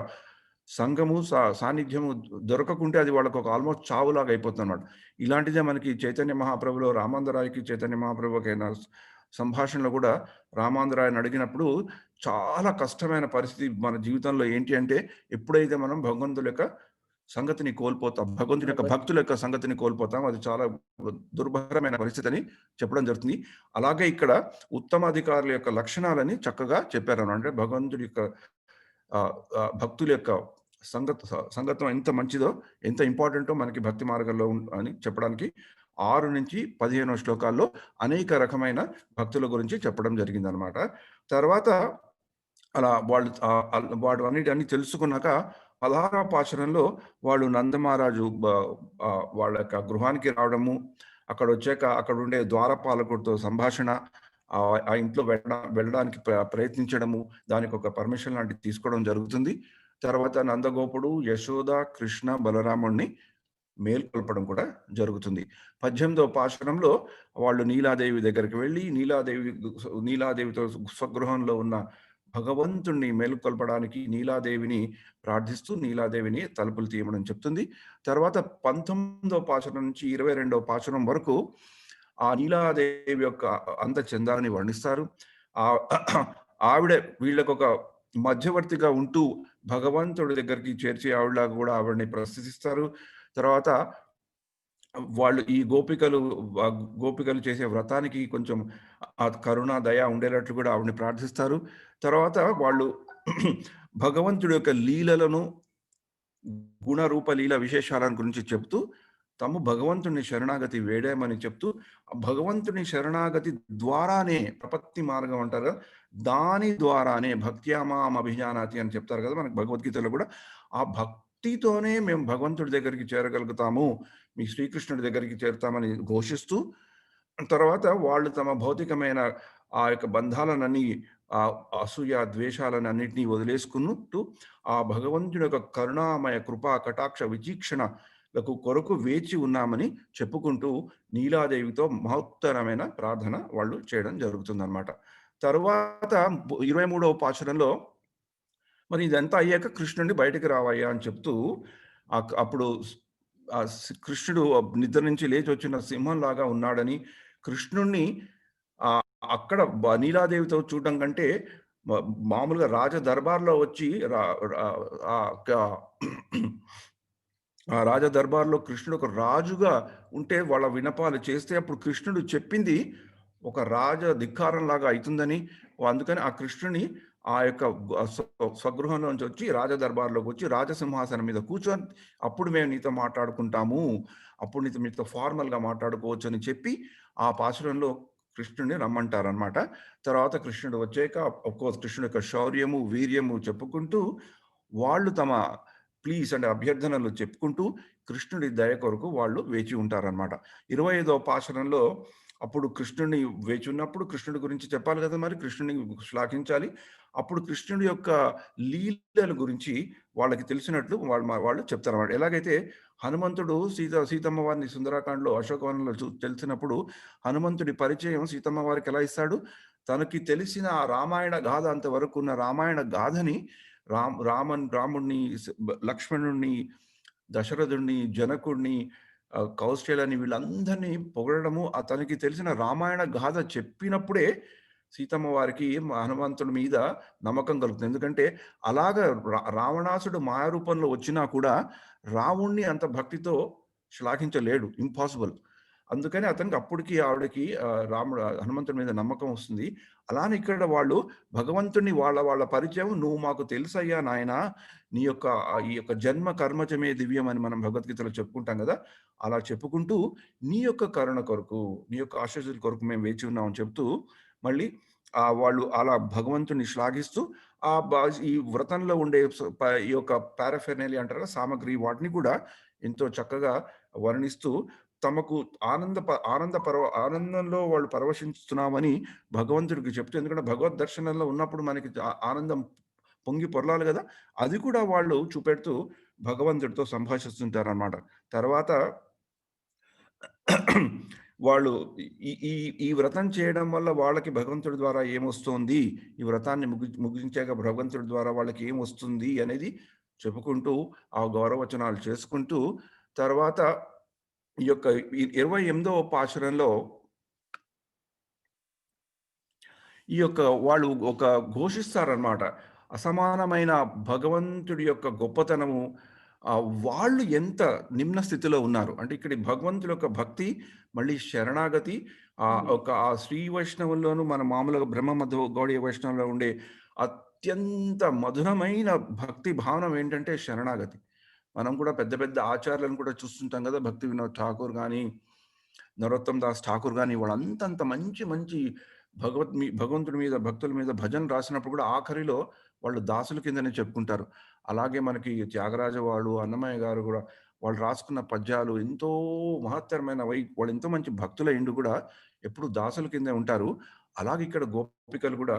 S6: సంఘము, సాన్నిధ్యము దొరకకుంటే అది వాళ్ళకి ఒక ఆల్మోస్ట్ చావులాగా అయిపోతుందన్నమాట. ఇలాంటిదే మనకి చైతన్య మహాప్రభులో రామాంధ్రాయకి చైతన్య మహాప్రభుకైన సంభాషణలో కూడా రామాంధ్రాయని అడిగినప్పుడు చాలా కష్టమైన పరిస్థితి మన జీవితంలో ఏంటి అంటే, ఎప్పుడైతే మనం భగవంతుల యొక్క సంగతిని కోల్పోతాం, భగవంతుని యొక్క భక్తుల యొక్క సంగతిని కోల్పోతాం, అది చాలా దుర్భరమైన పరిస్థితి అని చెప్పడం జరుగుతుంది. అలాగే ఇక్కడ ఉత్తమ అధికారుల యొక్క లక్షణాలని చక్కగా చెప్పారు. అంటే భగవంతుడి యొక్క భక్తుల యొక్క సంగతం ఎంత మంచిదో, ఎంత ఇంపార్టెంటో మనకి భక్తి మార్గంలో అని చెప్పడానికి 6 నుంచి 15 శ్లోకాల్లో అనేక రకమైన భక్తుల గురించి చెప్పడం జరిగిందనమాట. తర్వాత అలా వాళ్ళు అన్ని తెలుసుకున్నాక 16వ పాశురంలో వాళ్ళు నందమహారాజు వాళ్ళ యొక్క గృహానికి రావడము, అక్కడ వచ్చాక అక్కడ ఉండే ద్వారపాలకుడితో సంభాషణ, ఆ ఇంట్లో వెళ్ళడానికి ప్రయత్నించడము, దానికి ఒక పర్మిషన్ లాంటిది తీసుకోవడం జరుగుతుంది. తర్వాత నందగోపుడు, యశోద, కృష్ణ, బలరాముడిని మేల్కొల్పడం కూడా జరుగుతుంది. 18వ పాశురంలో వాళ్ళు నీలాదేవి దగ్గరికి వెళ్ళి నీలాదేవితో స్వగృహంలో ఉన్న భగవంతుణ్ణి మేలుకొల్పడానికి నీలాదేవిని ప్రార్థిస్తూ నీలాదేవిని తలుపులు తీయమని చెప్తుంది. తర్వాత 19వ పాశురం నుంచి 22వ పాశురం వరకు ఆ నీలాదేవి యొక్క అందచందాలని వర్ణిస్తారు. ఆవిడ వీళ్ళకు ఒక మధ్యవర్తిగా ఉంటూ భగవంతుడి దగ్గరికి చేర్చి ఆవిడలాగా కూడా ఆవిడని ప్రస్తుతిస్తారు. తర్వాత వాళ్ళు ఈ గోపికలు చేసే వ్రతానికి కొంచెం ఆ కరుణ, దయ ఉండేటట్లు కూడా ఆవిడని ప్రార్థిస్తారు. తర్వాత వాళ్ళు భగవంతుడి యొక్క లీలలను, గుణరూప లీల విశేషాలను గురించి చెప్తూ తాము భగవంతుని శరణాగతి వేడామని చెప్తూ, భగవంతుని శరణాగతి ద్వారానే ప్రపత్తి మార్గం అంటారు, దాని ద్వారానే భక్త్యామాం అభిజానాతి అని చెప్తారు కదా మనకు భగవద్గీతలో కూడా. ఆ భక్తితోనే మేము భగవంతుడి దగ్గరికి చేరగలుగుతాము, మీ శ్రీకృష్ణుడి దగ్గరికి చేరుతామని ఘోషిస్తూ, తర్వాత వాళ్ళు తమ భౌతికమైన ఆ యొక్క బంధాలనన్నీ, ఆ అసూయ ద్వేషాలను అన్నింటినీ వదిలేసుకున్నట్టు ఆ భగవంతుడి యొక్క కరుణామయ కృపా కటాక్ష విచీక్షణలకు కొరకు వేచి ఉన్నామని చెప్పుకుంటూ నీలాదేవితో మహత్తరమైన ప్రార్థన వాళ్ళు చేయడం జరుగుతుందన్నమాట. తరువాత 23వ పాశురంలో మరి ఇదంతా అయ్యాక కృష్ణుడిని బయటకు రావయ్యా అని చెప్తూ, అప్పుడు కృష్ణుడు నిద్ర నుంచి లేచి వచ్చిన సింహంలాగా ఉన్నాడని, కృష్ణుణ్ణి అక్కడ నీలాదేవితో చూడడం కంటే మామూలుగా రాజ దర్బార్లో వచ్చి ఆ రాజ దర్బార్లో కృష్ణుడు ఒక రాజుగా ఉంటే వాళ్ళ వినపాలు చేస్తే అప్పుడు కృష్ణుడు చెప్పింది ఒక రాజ ధిక్కారం లాగా అవుతుందని, అందుకని ఆ కృష్ణుని ఆ యొక్క స్వగృహంలోంచి వచ్చి రాజ దర్బార్లోకి వచ్చి రాజసింహాసనం మీద కూర్చొని అప్పుడు మేము నీతో మాట్లాడుకుంటాము, అప్పుడు మీతో ఫార్మల్గా మాట్లాడుకోవచ్చు అని చెప్పి ఆ పాశురంలో కృష్ణుడిని రమ్మంటారనమాట. తర్వాత కృష్ణుడు వచ్చాక అఫ్కోర్స్ కృష్ణుడి యొక్క శౌర్యము, వీర్యము చెప్పుకుంటూ వాళ్ళు తమ ప్లీజ్ అంటే అభ్యర్థనలు చెప్పుకుంటూ కృష్ణుడి దయ కొరకు వాళ్ళు వేచి ఉంటారనమాట. 25వ పాశురంలో అప్పుడు కృష్ణుడిని వేచి ఉన్నప్పుడు కృష్ణుడి గురించి చెప్పాలి కదా, మరి కృష్ణుడిని శ్లాఘించాలి. అప్పుడు కృష్ణుడి యొక్క లీలల గురించి వాళ్ళకి తెలిసినట్లు వాళ్ళు చెప్తారన్నమాట. ఎలాగైతే హనుమంతుడు సీతమ్మ వారిని సుందరాకాండలో అశోకవనంలో తెలిసినప్పుడు హనుమంతుడి పరిచయం సీతమ్మ వారికి ఎలా ఇస్తాడు, తనకి తెలిసిన ఆ రామాయణ గాథ అంతవరకు ఉన్న రామాయణ గాథని రాముడిని, లక్ష్మణుడిని, దశరథుడిని, జనకుడిని, కౌశల్యని వీళ్ళందరినీ పొగడము, తనకి తెలిసిన రామాయణ గాథ చెప్పినప్పుడే సీతమ్మ వారికి హనుమంతుడి మీద నమ్మకం కలుగుతుంది. ఎందుకంటే అలాగ రావణాసుడు మాయారూపంలో వచ్చినా కూడా రాముణ్ణి అంత భక్తితో శ్లాఘించలేడు, ఇంపాసిబుల్. అందుకని అతనికి అప్పటికి ఆవిడకి హనుమంతుడి మీద నమ్మకం వస్తుంది. అలానే ఇక్కడ వాళ్ళు భగవంతుని వాళ్ళ పరిచయం, నువ్వు మాకు తెలుసయ్యా నాయన, నీ యొక్క ఈ యొక్క జన్మ కర్మజమే దివ్యం అని మనం భగవద్గీతలో చెప్పుకుంటాం కదా, అలా చెప్పుకుంటూ నీ యొక్క కరుణ కొరకు, నీ యొక్క ఆశీస్సుల కొరకు మేము వేచి ఉన్నామని చెప్తూ మళ్ళీ వాళ్ళు అలా భగవంతుని శ్లాఘిస్తూ ఈ వ్రతంలో ఉండే ఈ యొక్క పారాఫెర్నాలియా అంటారు సామగ్రి, వాటిని కూడా ఎంతో చక్కగా వర్ణిస్తూ తమకు ఆనందంలో వాళ్ళు పరవశిస్తున్నామని భగవంతుడికి చెప్తూ, ఎందుకంటే భగవద్ దర్శనంలో ఉన్నప్పుడు మనకి ఆనందం పొంగి పొరలాలి కదా, అది కూడా వాళ్ళు చూపెడుతూ భగవంతుడితో సంభాషిస్తుంటారన్నమాట. తర్వాత వాళ్ళు ఈ ఈ ఈ వ్రతం చేయడం వల్ల వాళ్ళకి భగవంతుడి ద్వారా ఏమొస్తుంది, ఈ వ్రతాన్ని ముగించాక భగవంతుడి ద్వారా వాళ్ళకి ఏమొస్తుంది అనేది చెప్పుకుంటూ, ఆ గౌరవచనాలు చేసుకుంటూ, తర్వాత ఈ యొక్క 28వ పాశురంలో ఈ యొక్క వాళ్ళు ఒక ఘోషిస్తారనమాట. అసమానమైన భగవంతుడి యొక్క గొప్పతనము, వాళ్ళు ఎంత నిమ్న స్థితిలో ఉన్నారు. అంటే ఇక్కడ భగవంతుడి యొక్క భక్తి, మళ్ళీ శరణాగతి, ఆ శ్రీ వైష్ణవుల్లోనూ మన మామూలుగా బ్రహ్మ మధ్వ గౌడీయ వైష్ణవంలో ఉండే అత్యంత మధురమైన భక్తి భావన ఏంటంటే శరణాగతి. మనం కూడా పెద్ద పెద్ద ఆచార్యులను కూడా చూస్తుంటాం కదా, భక్తి వినోద్ ఠాకూర్ కానీ, నరోత్తమ్ దాస్ ఠాకూర్ కానీ, వాళ్ళంతంత మంచి మంచి భగవంతుడి మీద, భక్తుల మీద భజన రాసినప్పుడు కూడా ఆఖరిలో వాళ్ళు దాసుల కిందనే చెప్పుకుంటారు. అలాగే మనకి త్యాగరాజ వాళ్ళు, అన్నమయ్య గారు కూడా వాళ్ళు రాసుకున్న పద్యాలు ఎంతో మహత్తరమైనవి. వాళ్ళు ఎంతో మంచి భక్తులైండు కూడా ఎప్పుడు దాసుల కిందే ఉంటారు. అలాగే ఇక్కడ గోపికలు కూడా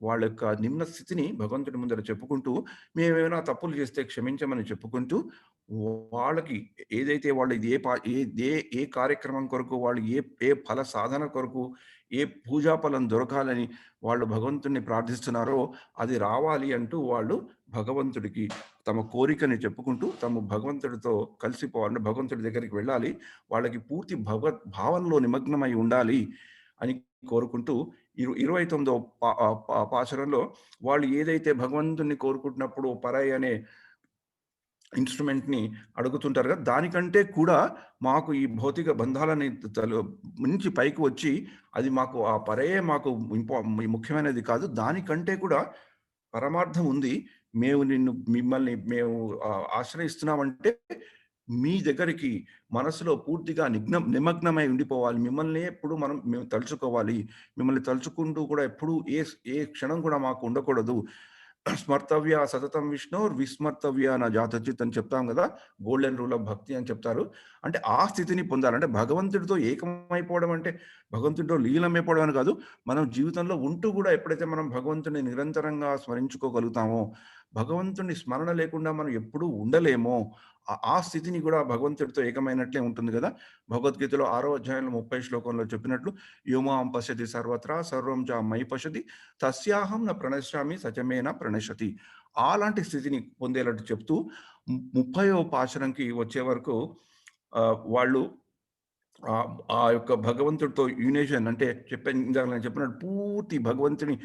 S6: వాళ్ళ యొక్క నిమ్న స్థితిని భగవంతుడి ముందర చెప్పుకుంటూ, మేమేమైనా తప్పులు చేస్తే క్షమించమని చెప్పుకుంటూ, వాళ్ళకి ఏదైతే వాళ్ళు ఏ కార్యక్రమం కొరకు, వాళ్ళు ఏ ఫల సాధన కొరకు, ఏ పూజా ఫలం దొరకాలని వాళ్ళు భగవంతుడిని ప్రార్థిస్తున్నారో అది రావాలి అంటూ వాళ్ళు భగవంతుడికి తమ కోరికని చెప్పుకుంటూ, తమ భగవంతుడితో కలిసిపోవాలని, భగవంతుడి దగ్గరికి వెళ్ళాలి, వాళ్ళకి పూర్తి భగవద్ భావనలో నిమగ్నమై ఉండాలి అని కోరుకుంటూ 29వ పాశురంలో వాళ్ళు ఏదైతే భగవంతుడిని కోరుకుంటున్నప్పుడు పరాయి అనే ఇన్స్ట్రుమెంట్ని అడుగుతుంటారు కదా, దానికంటే కూడా మాకు ఈ భౌతిక బంధాలని నుంచి పైకి వచ్చి, అది మాకు ఆ పరయే మాకు ముఖ్యమైనది కాదు, దానికంటే కూడా పరమార్థం ఉంది. మిమ్మల్ని మేము ఆశ్రయిస్తున్నామంటే మీ దగ్గరికి మనసులో పూర్తిగా నిమగ్నమై ఉండిపోవాలి. మిమ్మల్ని ఎప్పుడు మేము తలుచుకోవాలి. మిమ్మల్ని తలుచుకుంటూ కూడా ఎప్పుడు ఏ క్షణం కూడా మాకు ఉండకూడదు. స్మర్తవ్య సతతం విష్ణు విస్మర్తవ్య నా జాతచిత్ అని చెప్తాం కదా, గోల్డెన్ రూల్ ఆఫ్ భక్తి అని చెప్తారు. అంటే ఆ స్థితిని పొందాలంటే భగవంతుడితో ఏకమైపోవడం అంటే భగవంతుడితో లీనమైపోవడం అని కాదు, మనం జీవితంలో ఉంటూ కూడా ఎప్పుడైతే మనం భగవంతుడిని నిరంతరంగా స్మరించుకోగలుగుతామో, భగవంతుని స్మరణ లేకుండా మనం ఎప్పుడూ ఉండలేమో, ఆ స్థితిని కూడా భగవంతుడితో ఏకమైనట్లే ఉంటుంది కదా. భగవద్గీతలో 6వ అధ్యాయంలో 30 శ్లోకంలో చెప్పినట్లు, యోమాం పశ్యతి సర్వత్రా సర్వం చ మయి పశ్యతి తస్యాహం న ప్రణశ్యామి సచమేన ప్రణశ్యతి. అలాంటి స్థితిని పొందేటట్టు చెప్తూ 30వ పాశురంకి వచ్చే వరకు వాళ్ళు ఆ యొక్క భగవంతుడితో యూనేషన్ అంటే ఇందాక నేను చెప్పినట్టు పూర్తి భగవంతుని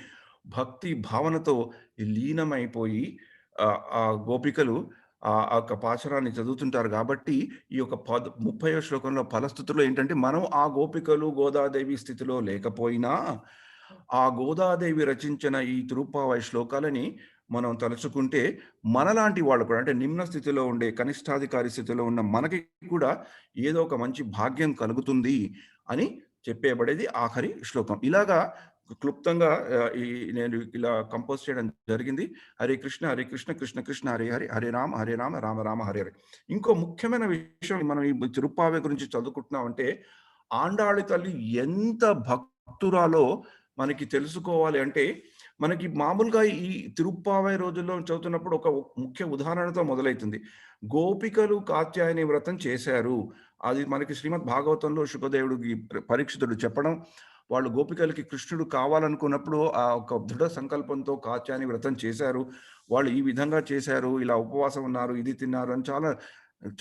S6: భక్తి భావనతో లీనమైపోయి ఆ గోపికలు ఆ యొక్క పాశురాన్ని చదువుతుంటారు. కాబట్టి ఈ యొక్క 30వ శ్లోకంలో ఫలస్థితిలో ఏంటంటే, మనం ఆ గోపికలు గోదాదేవి స్థితిలో లేకపోయినా ఆ గోదాదేవి రచించిన ఈ తిరుప్పావై శ్లోకాలని మనం తలుచుకుంటే మనలాంటి వాళ్ళు కూడా, అంటే నిమ్న స్థితిలో ఉండే కనిష్టాధికారి స్థితిలో ఉన్న మనకి కూడా ఏదో ఒక మంచి భాగ్యం కలుగుతుంది అని చెప్పేబడేది ఆఖరి శ్లోకం. ఇలాగా క్లుప్తంగా నేను ఇలా కంపోజ్ చేయడం జరిగింది. హరే కృష్ణ కృష్ణ కృష్ణ హరే హరే, హరే రామ రామ రామ హరే హరే. ఇంకో ముఖ్యమైన విషయం మనం ఈ తిరుప్పావై గురించి చదువుకుంటున్నామంటే, ఆండాళి తల్లి ఎంత భక్తురాలో మనకి తెలుసుకోవాలి. అంటే మనకి మామూలుగా ఈ తిరుప్పావై రోజుల్లో చదువుతున్నప్పుడు ఒక ముఖ్య ఉదాహరణతో మొదలవుతుంది. గోపికలు కాత్యాయని వ్రతం చేశారు. అది మనకి శ్రీమద్ భాగవతంలో శుకదేవుడికి పరీక్షితుడు చెప్పడం, వాళ్ళు గోపికలకి కృష్ణుడు కావాలనుకున్నప్పుడు ఆ ఒక దృఢ సంకల్పంతో కాత్యాయని వ్రతం చేశారు. వాళ్ళు ఈ విధంగా చేశారు, ఇలా ఉపవాసం ఉన్నారు, ఇది తిన్నారు అని చాలా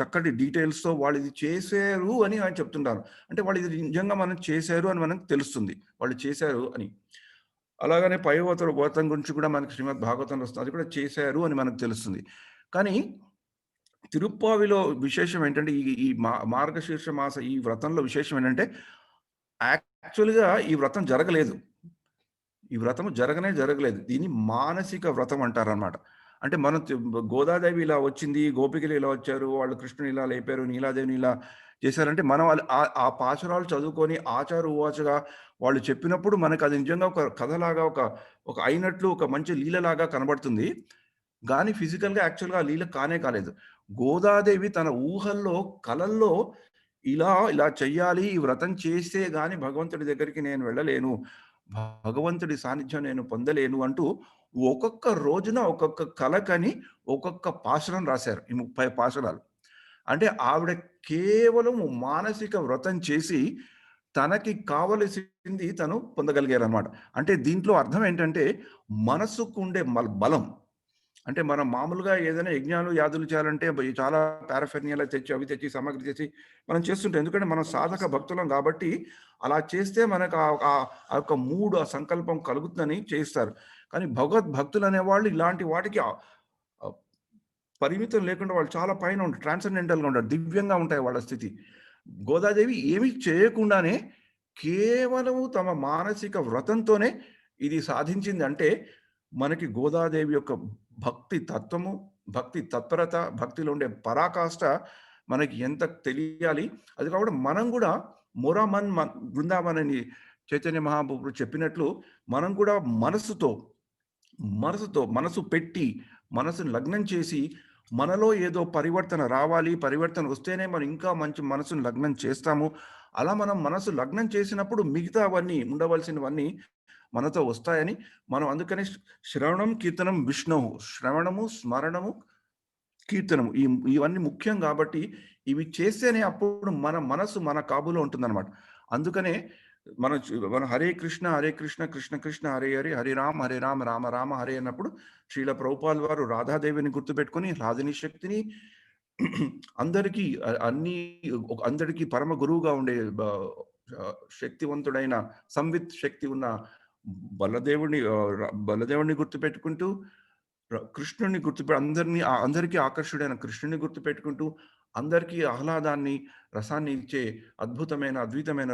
S6: చక్కటి డీటెయిల్స్తో వాళ్ళు ఇది చేశారు అని ఆయన చెప్తుంటారు. అంటే వాళ్ళు ఇది నిజంగా మనం చేశారు అని మనకు తెలుస్తుంది, వాళ్ళు చేశారు అని. అలాగనే వ్రతం గురించి కూడా మనకి శ్రీమద్ భాగవతంలో వస్తుంది, అది కూడా చేశారు అని మనకు తెలుస్తుంది. కానీ తిరుప్పావిలో విశేషం ఏంటంటే, ఈ మార్గశీర్ష మాస ఈ వ్రతంలో విశేషం ఏంటంటే, యాక్చువల్గా ఈ వ్రతం జరగలేదు. ఈ వ్రతం జరగలేదు. దీన్ని మానసిక వ్రతం అంటారనమాట. అంటే మనం గోదాదేవి ఇలా వచ్చింది, గోపికలు ఇలా వచ్చారు, వాళ్ళు కృష్ణుని ఇలా లేపారు, నీలాదేవిని ఇలా చేశారంటే మనం ఆ పాశురాలు చదువుకొని ఆచార ఉవాచగా వాళ్ళు చెప్పినప్పుడు మనకు అది నిజంగా ఒక కథలాగా, ఒక అయినట్లు, ఒక మంచి లీలలాగా కనబడుతుంది. కానీ ఫిజికల్గా యాక్చువల్గా ఆ లీల కానే కాలేదు. గోదాదేవి తన ఊహల్లో కలల్లో ఇలా చెయ్యాలి, ఈ వ్రతం చేస్తే గాని భగవంతుడి దగ్గరికి నేను వెళ్ళలేను, భగవంతుడి సాన్నిధ్యం నేను పొందలేను అంటూ ఒక్కొక్క రోజున ఒక్కొక్క కలకని ఒక్కొక్క పాశురం రాశారు. ఈ 30 పాశురాలు. అంటే ఆవిడ కేవలం మానసిక వ్రతం చేసి తనకి కావలసింది తను పొందగలిగారనమాట. అంటే దీంట్లో అర్థం ఏంటంటే మనసుకు ఉండే బలం. అంటే మనం మామూలుగా ఏదైనా యజ్ఞాలు యాదులు చేయాలంటే చాలా పారాఫెర్నియా తెచ్చి అవి తెచ్చి సామాగ్రి తెచ్చి మనం చేస్తుంటాం. ఎందుకంటే మనం సాధక భక్తులం కాబట్టి అలా చేస్తే మనకు ఆ యొక్క మూడు ఆ సంకల్పం కలుగుతుందని చేయిస్తారు. కానీ భక్తులు అనేవాళ్ళు ఇలాంటి వాటికి పరిమితం లేకుండా వాళ్ళు చాలా పైన ఉంటారు, ట్రాన్సెండెంటల్గా ఉంటారు, దివ్యంగా ఉంటాయి వాళ్ళ స్థితి. గోదాదేవి ఏమీ చేయకుండానే కేవలం తమ మానసిక వ్రతంతోనే ఇది సాధించింది. అంటే మనకి గోదాదేవి యొక్క భక్తి తత్వము, భక్తి తత్పరత, భక్తిలో ఉండే పరాకాష్ట మనకి ఎంత తెలియాలి. అది కాబట్టి మనం కూడా మొరమన్ బృందావన్ అని చైతన్య మహాప్రభువు చెప్పినట్లు మనం కూడా మనసు పెట్టి మనసును లగ్నం చేసి మనలో ఏదో పరివర్తన రావాలి, పరివర్తన వస్తేనే మనం ఇంకా మంచి మనసును లగ్నం చేస్తాము. అలా మనం మనసు లగ్నం చేసినప్పుడు మిగతావన్నీ ఉండవలసినవన్నీ మనతో వస్తాయని మనం అందుకని శ్రవణం కీర్తనం విష్ణువు, శ్రవణము స్మరణము కీర్తనము ఇవన్నీ ముఖ్యం. కాబట్టి ఇవి చేస్తేనే అప్పుడు మన మనసు మన కాబులో ఉంటుందన్నమాట. అందుకనే మన హరే కృష్ణ కృష్ణ కృష్ణ హరే హరే, హరే రామ రామ రామ హరే అన్నప్పుడు శ్రీల ప్రభుపాల్ వారు రాధాదేవిని గుర్తుపెట్టుకుని రాధిని శక్తిని అందరికీ పరమ గురువుగా ఉండే శక్తివంతుడైన సంవిత్ శక్తి ఉన్న బలదేవుడిని గుర్తుపెట్టుకుంటూ, కృష్ణుని అందరికీ ఆకర్షుడైన కృష్ణుని గుర్తుపెట్టుకుంటూ, అందరికీ ఆహ్లాదాన్ని రసాన్ని ఇచ్చే అద్భుతమైన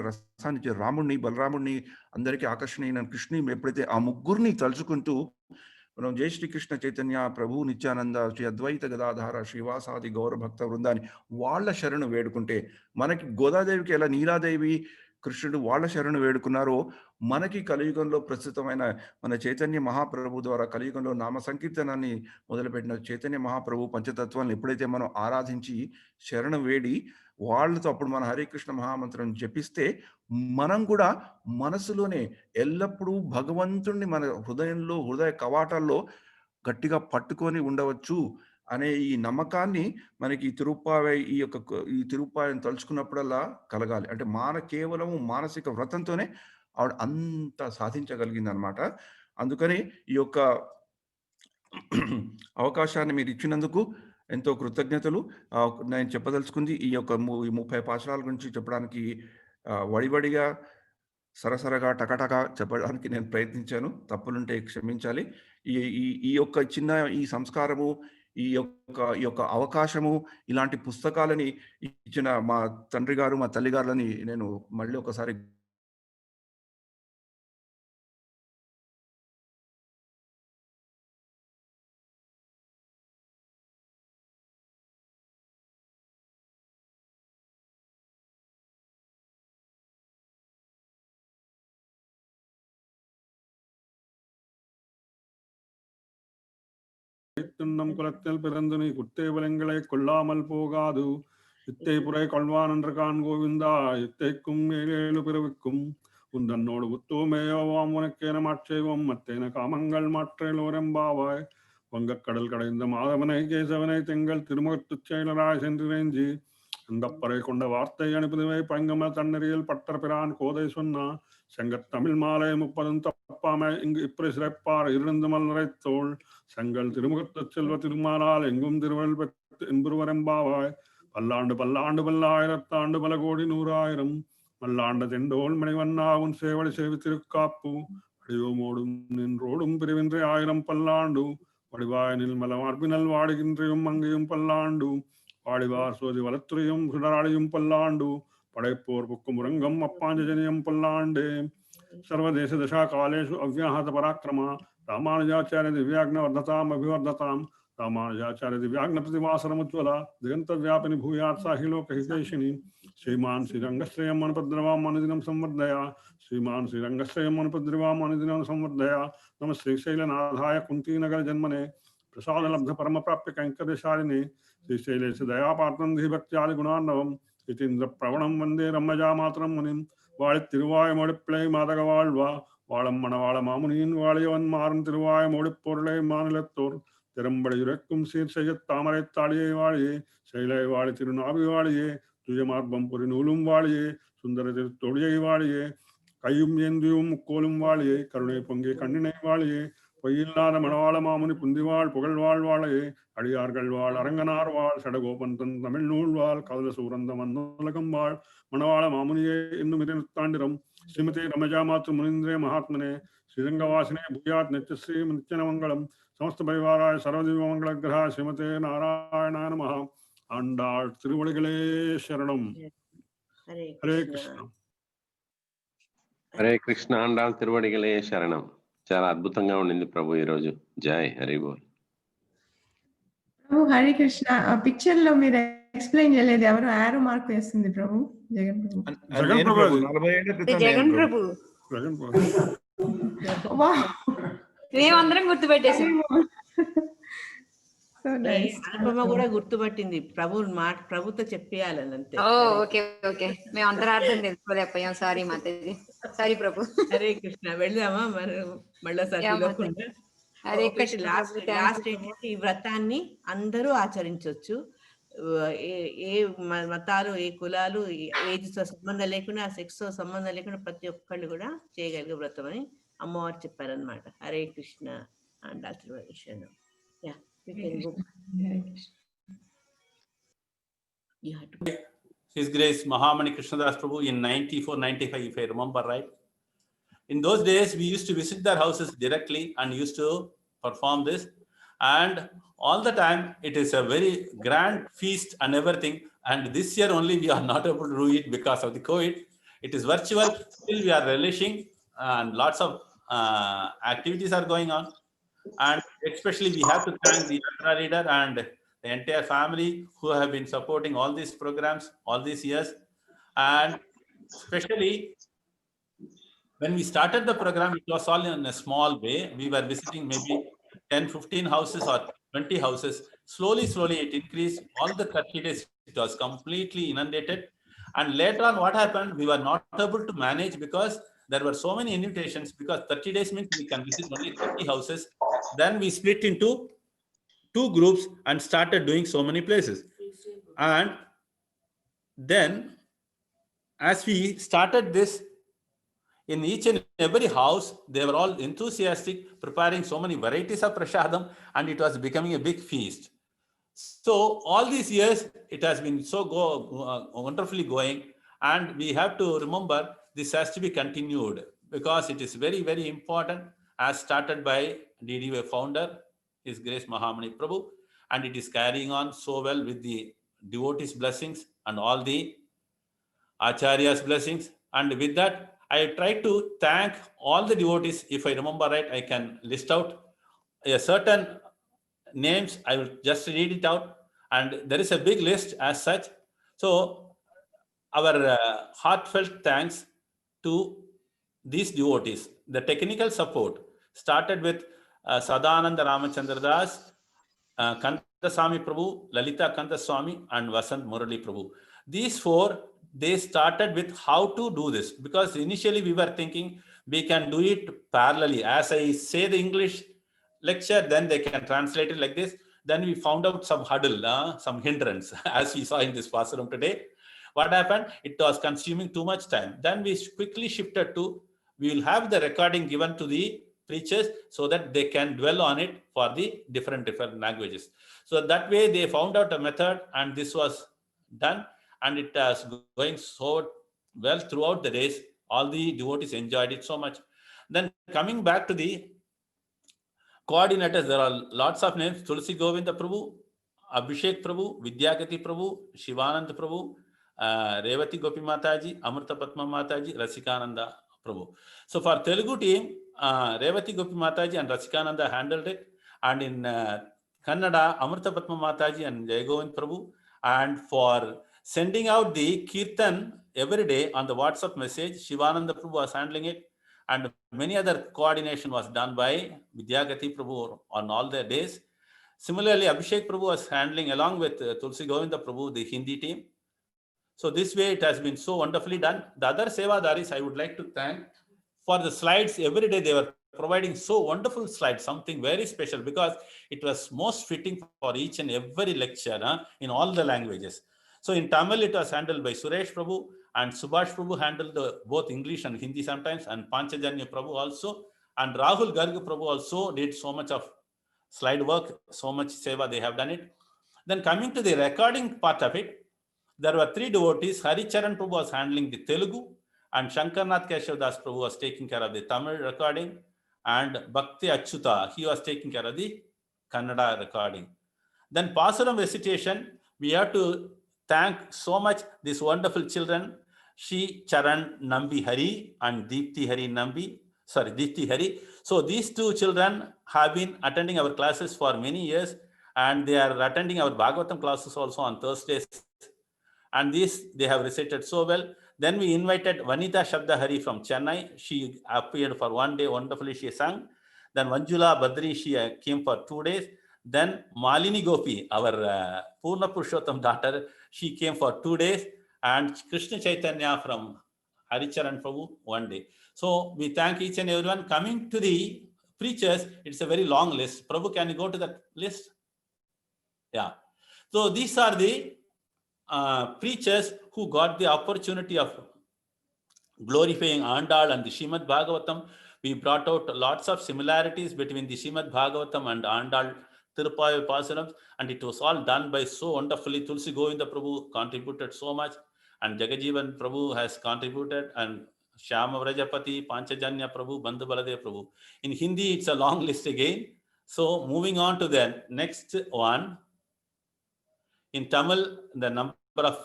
S6: రసాన్ని ఇచ్చే రాముడిని, బలరాముడిని, అందరికీ ఆకర్షణీయమైన కృష్ణుని ఎప్పుడైతే ఆ ముగ్గురిని తలుచుకుంటూ మనం జై శ్రీకృష్ణ చైతన్య ప్రభు నిత్యానంద శ్రీ అద్వైత గదాధార శ్రీవాసాది గౌర భక్త వృందాన్ని వాళ్ళ శరణు వేడుకుంటే, మనకి గోదాదేవికి ఎలా నీలాదేవి కృష్ణుడు వాళ్ళ శరణు వేడుకున్నారో, మనకి కలియుగంలో ప్రస్తుతమైన మన చైతన్య మహాప్రభు ద్వారా కలియుగంలో నామ సంకీర్తనాన్ని మొదలుపెట్టిన చైతన్య మహాప్రభు పంచతత్వాన్ని ఎప్పుడైతే మనం ఆరాధించి శరణు వేడి వాళ్ళతో అప్పుడు మన హరే కృష్ణ మహామంత్రం జపిస్తే మనం కూడా మనసులోనే ఎల్లప్పుడూ భగవంతుణ్ణి మన హృదయ కవాటాల్లో గట్టిగా పట్టుకొని ఉండవచ్చు అనే ఈ నమ్మకాన్ని మనకి ఈ తిరుప్పాయని తలుచుకున్నప్పుడల్లా కలగాలి. అంటే కేవలము మానసిక వ్రతంతోనే ఆవిడ అంత సాధించగలిగింది అనమాట. అందుకని ఈ యొక్క అవకాశాన్ని మీరు ఇచ్చినందుకు ఎంతో కృతజ్ఞతలు. నేను చెప్పదలుచుకుంది ఈ 30 పాశురాల గురించి చెప్పడానికి వడివడిగా సరసరగా టకటక చెప్పడానికి నేను ప్రయత్నించాను. తప్పులుంటే క్షమించాలి. ఈ యొక్క చిన్న ఈ సంస్కారము, ఈ యొక్క అవకాశము, ఇలాంటి పుస్తకాలని ఇచ్చిన మా తండ్రి గారు, మా తల్లి గారులని నేను మళ్ళీ ఒకసారి
S7: துன்னம் குலத்தில் பிறந்து நீ குத்தேவலங்களை கொள்ளாமல் போகாது, இத்தை புரை கொள்வான் கோவிந்தா, இத்தைக்கும் 7 பிறவிக்கும் உந்தன்னோடு உத்தோமேயோவாம் உனக்கேன மாற்றேவோம் மத்தேன காமங்கள் மாற்றேலோரெம்பாவாய். வங்கக்கடல் கடைந்த மாதவனை கேசவனை தெங்கள் திருமுகத்துச் செயலராய் சென்றிரேஞ்சி அந்தப்பறை கொண்ட வார்த்தை அனுப்புதுவை பங்கம தன்னறியல் பட்டர பிரான் கோதை சொன்னா செங்கத்தமிழ் மாலை 30 தப்பாமை இங்கு இப்படி சிறப்பார் இருந்து மல்நரைத்தோள் செங்கல் திருமுகத்துச் செல்வ திருமாலால் எங்கும் திருவள் என்புருவரெம்பாவாய். பல்லாண்டு பல்லாயிரத்தாண்டு பல கோடி 100,000 மல்லாண்ட தெண்டோள் மணிவண்ணாவும் சேவடி சேவி திருக்காப்பு வடிவமோடும் நின்றோடும் பிரிவின்றி 1000 பல்லாண்டு வடிவாய் நில்மல மார்பினல் வாடுகின்றையும் அங்கேயும் பல்லாண்டு வாடிவார் சோதி வளத்துறையும் சுடராளியும் பல்லாண்டு படைப்போர் புக்கும் உரங்கம் அப்பாஞ்சஜனியம் பல்லாண்டு. सर्वदेश दशा कालेषु अव्याहत पराक्रम रामानुजाचार्य दिव्याग्नवर्धताम् अभिवर्धताम् रामानुजाचार्य दिव्याग्न प्रतिवासरमुज्ज्वला दिगंत व्यापिनी भूयात् साहि लोकहितैषिणी. श्रीमान श्रीरंगश्रेयम् अनुपद्रवाम् अनुदिनं संवर्धया, श्रीमान श्रीरंगश्रेयम् अनुपद्रवाम् अनुदिनं संवर्धया. नमः श्रीशैलनाथाय कुंतीनगर जन्मने प्रसादलब्ध परमप्राप्य कैंकर्यशालिने श्रीशैलेश दयापात्रं धीभक्त्यादि गुणार्णवम् यतीन्द्र प्रवणं वन्दे रम्यजामातरं मुनिं वाळि तिरुवायुमोळिप्पळै मादगवाழ்வா வாழம் மணவாள மாமுனியின் வாழியவன் மாறன் திருவாய் மொழிப்பொருளை மாநிலத்தோர் திறம்படையுரைக்கும் சீர் செய்ய தாமரை தாளியை வாழியே செயலை வாழி திருநாவி வாழியே துயமார்பம் பொறி நூலும் வாழியே சுந்தர திருத்தொழியை வாழியே கையும் ஏந்தியும் முக்கோலும் வாழியே கருணை பொங்கே கண்ணினை வாழியே பொய்யில்லாத மணவாள மாமுனி புந்திவாள் புகழ்வாழ் வாழையே அடியார்கள் வாழ் அரங்கனார் வாழ் சடகோபன் தன் தமிழ் நூல் வாழ் கதல சூரந்த மன்னுலகம் வாழ் மணவாள மாமுனியே என்னும் தாண்டிரம் ஸ்ரீமதி ரமஜாமாத்து முனீந்திரே மகாத்மனே ஸ்ரீரங்கவாசினே பூயாத் நித்யஸ்ரீ நித்யனமங்கலம் சமஸ்த பரிவாராய சர்வதீவமங்கள கிரகா ஸ்ரீமதே நாராயணாய நமஹ. ஆண்டாள் திருவடிகளே சரணம்.
S5: హరే
S7: హరే
S5: కృష్ణ.
S7: కృష్ణ.
S8: హరే కృష్ణ. ఆండాళ్ తిరువడిగలే శరణం. చాలా అద్భుతంగా ఉండింది ప్రభు ఈరోజు. జై హరి బోల్.
S9: ప్రభు హరే కృష్ణ. ఆ పిక్చర్ లో మీరు ఎక్స్ప్లెయిన్ చేయలేదు, ఎవరు ఆరో మార్క్ వేస్తుంది ప్రభు? జగన్ ప్రభు.
S7: జగన్ ప్రభు.
S6: 40 ఏళ్ల క్రితం
S10: జగన్ ప్రభు.
S7: జగన్ ప్రభు.
S9: వావ్,
S10: మేమందరం గుర్తుపెట్టేసాం.
S9: So nice.
S5: అనుపమ కూడా గుర్తుపట్టింది ప్రభుతో చెప్పేయాలని అంతే.
S10: ఓ ఓకే ఓకే, మేము అంతరార్థం తెలుసుకోలేకపోయాం. సారీ మాతాజీ, సారీ ప్రభు.
S5: హరే కృష్ణ. వెళ్దామా మరి మళ్ళా సరిపోకుండా.
S10: హరే కృష్ణ.
S5: లాస్ట్ ఏంటంటే ఈ వ్రతాన్ని అందరూ ఆచరించవచ్చు. ఏ మతాలు, ఏ కులాలు, ఏజ్ తో సంబంధం లేకుండా, సెక్స్ తో సంబంధం లేకుండా ప్రతి ఒక్కళ్ళు కూడా చేయగలిగే వ్రతం అని అమ్మవారు చెప్పారనమాట. హరే కృష్ణ అండ్ ఆశీర్వదించాను. Yeah, you can go. You have to.
S1: His Grace Mahamani Krishnadas Prabhu in 94-95, if I remember right. In those days, we used to visit their houses directly and used to perform this. And all the time, it is a very grand feast and everything. And this year only, we are not able to do it because of the COVID. It is virtual. Still, we are relishing and lots of activities are going on. And especially, we have to thank the Yatra leader and the entire family who have been supporting all these programs all these years. And especially when we started the program, it was all in a small way. We were visiting maybe 10-15 houses or 20 houses. Slowly it increased. All the 30 days, it was completely inundated. And later on, what happened? We were not able to manage because there were so many invitations, because 30 days means we can visit only 30 houses. Then we split into 2 groups and started doing so many places. And then as we started this, in each and every house, they were all enthusiastic, preparing so many varieties of prasadam, and it was becoming a big feast. So all these years, it has been so wonderfully going, and we have to remember this has to be continued because it is very, very important, as started by DDY founder, His Grace Mahamani Prabhu, and it is carrying on so well with the devotees' blessings and all the Acharya's blessings. And with that, I try to thank all the devotees. If I remember right, I can list out a certain names. I will just read it out. And there is a big list as such. So our heartfelt thanks to these devotees. The technical support started with Sadananda Ramachandra Das, Kandaswami Prabhu, Lalita Kandaswami, and Vasant Murali Prabhu. These 4, they started with how to do this, because initially we were thinking we can do it parallelly. As I say the English lecture, then they can translate it like this. Then we found out some hurdle, some hindrance, as we saw in this classroom today. What happened? It was consuming too much time. Then we quickly shifted to, we will have the recording given to the preachers so that they can dwell on it for the different languages. So that way they found out a method, and this was done. And it was going so well throughout the days. All the devotees enjoyed it so much. Then coming back to the coordinators, there are lots of names. Tulsi Govinda Prabhu, Abhishek Prabhu, Vidyagati Prabhu, Shivanand Prabhu, Revati Gopi Mataji, Amrita Padma Mataji, Rasikananda Prabhu. So for Telugu team, Revati Gopi Mataji and Rasikananda handled it. And in Kannada, Amrita Padma Mataji and Jayagovind Prabhu. And for sending out the Kirtan every day on the WhatsApp message, Shivananda Prabhu was handling it. And many other coordination was done by Vidyagati Prabhu on all the days. Similarly, Abhishek Prabhu was handling along with Tulsi Govinda Prabhu, the Hindi team. So this way it has been so wonderfully done. The other Sevadaris I would like to thank for the slides. Every day they were providing so wonderful slides, something very special, because it was most fitting for each and every lecture in all the languages. So in Tamil, it was handled by Suresh Prabhu, and Subhash Prabhu handled both English and Hindi sometimes, and Panchajanya Prabhu also, and Rahul Garg Prabhu also did so much of slide work, so much seva they have done it. Then coming to the recording part of it, there were three devotees. Hari Charan Prabhu was handling the Telugu, and Shankarnath Keshavdas Prabhu was taking care of the Tamil recording, and Bhakti Achyuta, he was taking care of the Kannada recording. Then Pasuram recitation, we have to thank so much these wonderful children, Shri Charan Nambi Hari and Deepthi Hari. So these two children have been attending our classes for many years, and they are attending our Bhagavatam classes also on Thursdays. And they have recited so well. Then we invited Vanita Shabda Hari from Chennai. She appeared for one day, wonderfully she sang. Then Manjula Badri, she came for 2 days. Then Malini Gopi, our Purna Purushottam daughter, she came for 2 days. And Krishna Chaitanya from Haricharan Prabhu, 1 day. So we thank each and everyone. Coming to the preachers, it's a very long list. Prabhu, can you go to that list? Yeah. So these are the preachers who got the opportunity of glorifying Andal and the Srimad Bhagavatam. We brought out lots of similarities between the Srimad Bhagavatam and Andal Tirupavai Pasurams, and it was all done by so wonderfully. Tulsi Govinda Prabhu contributed so much, and Jagajeevan Prabhu has contributed, and Shyama Vrajapati, Panchajanya Prabhu, Bandhu Baladev Prabhu. In Hindi, it's a long list again. So moving on to the next one. In Tamil, the number of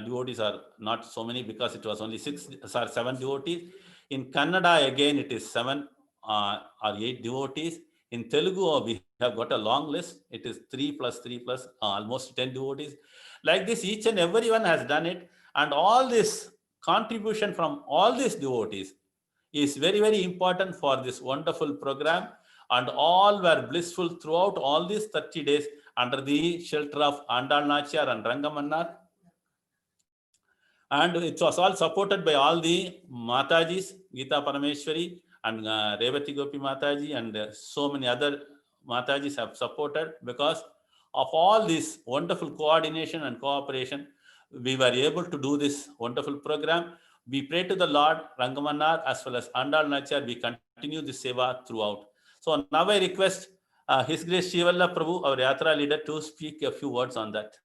S1: devotees are not so many, because it was only 7 devotees. In Kannada, again, it is 7 or 8 devotees. In Telugu, we have got a long list. It is 3 plus 3 plus almost 10 devotees. Like this, each and everyone has done it. And all this contribution from all these devotees is very, very important for this wonderful program. And all were blissful throughout all these 30 days under the shelter of Andal Nachar and Rangamannar. And it was all supported by all the Matajis, Gita Parameshwari and Revati Gopi Mataji, and so many other Matajis have supported. Because of all this wonderful coordination and cooperation, we were able to do this wonderful program. We pray to the Lord, Rangamannar as well as Andal Nachar, we continue the seva throughout. So now I request His Grace Shivalla Prabhu, our Yatra leader, to speak a few words on that.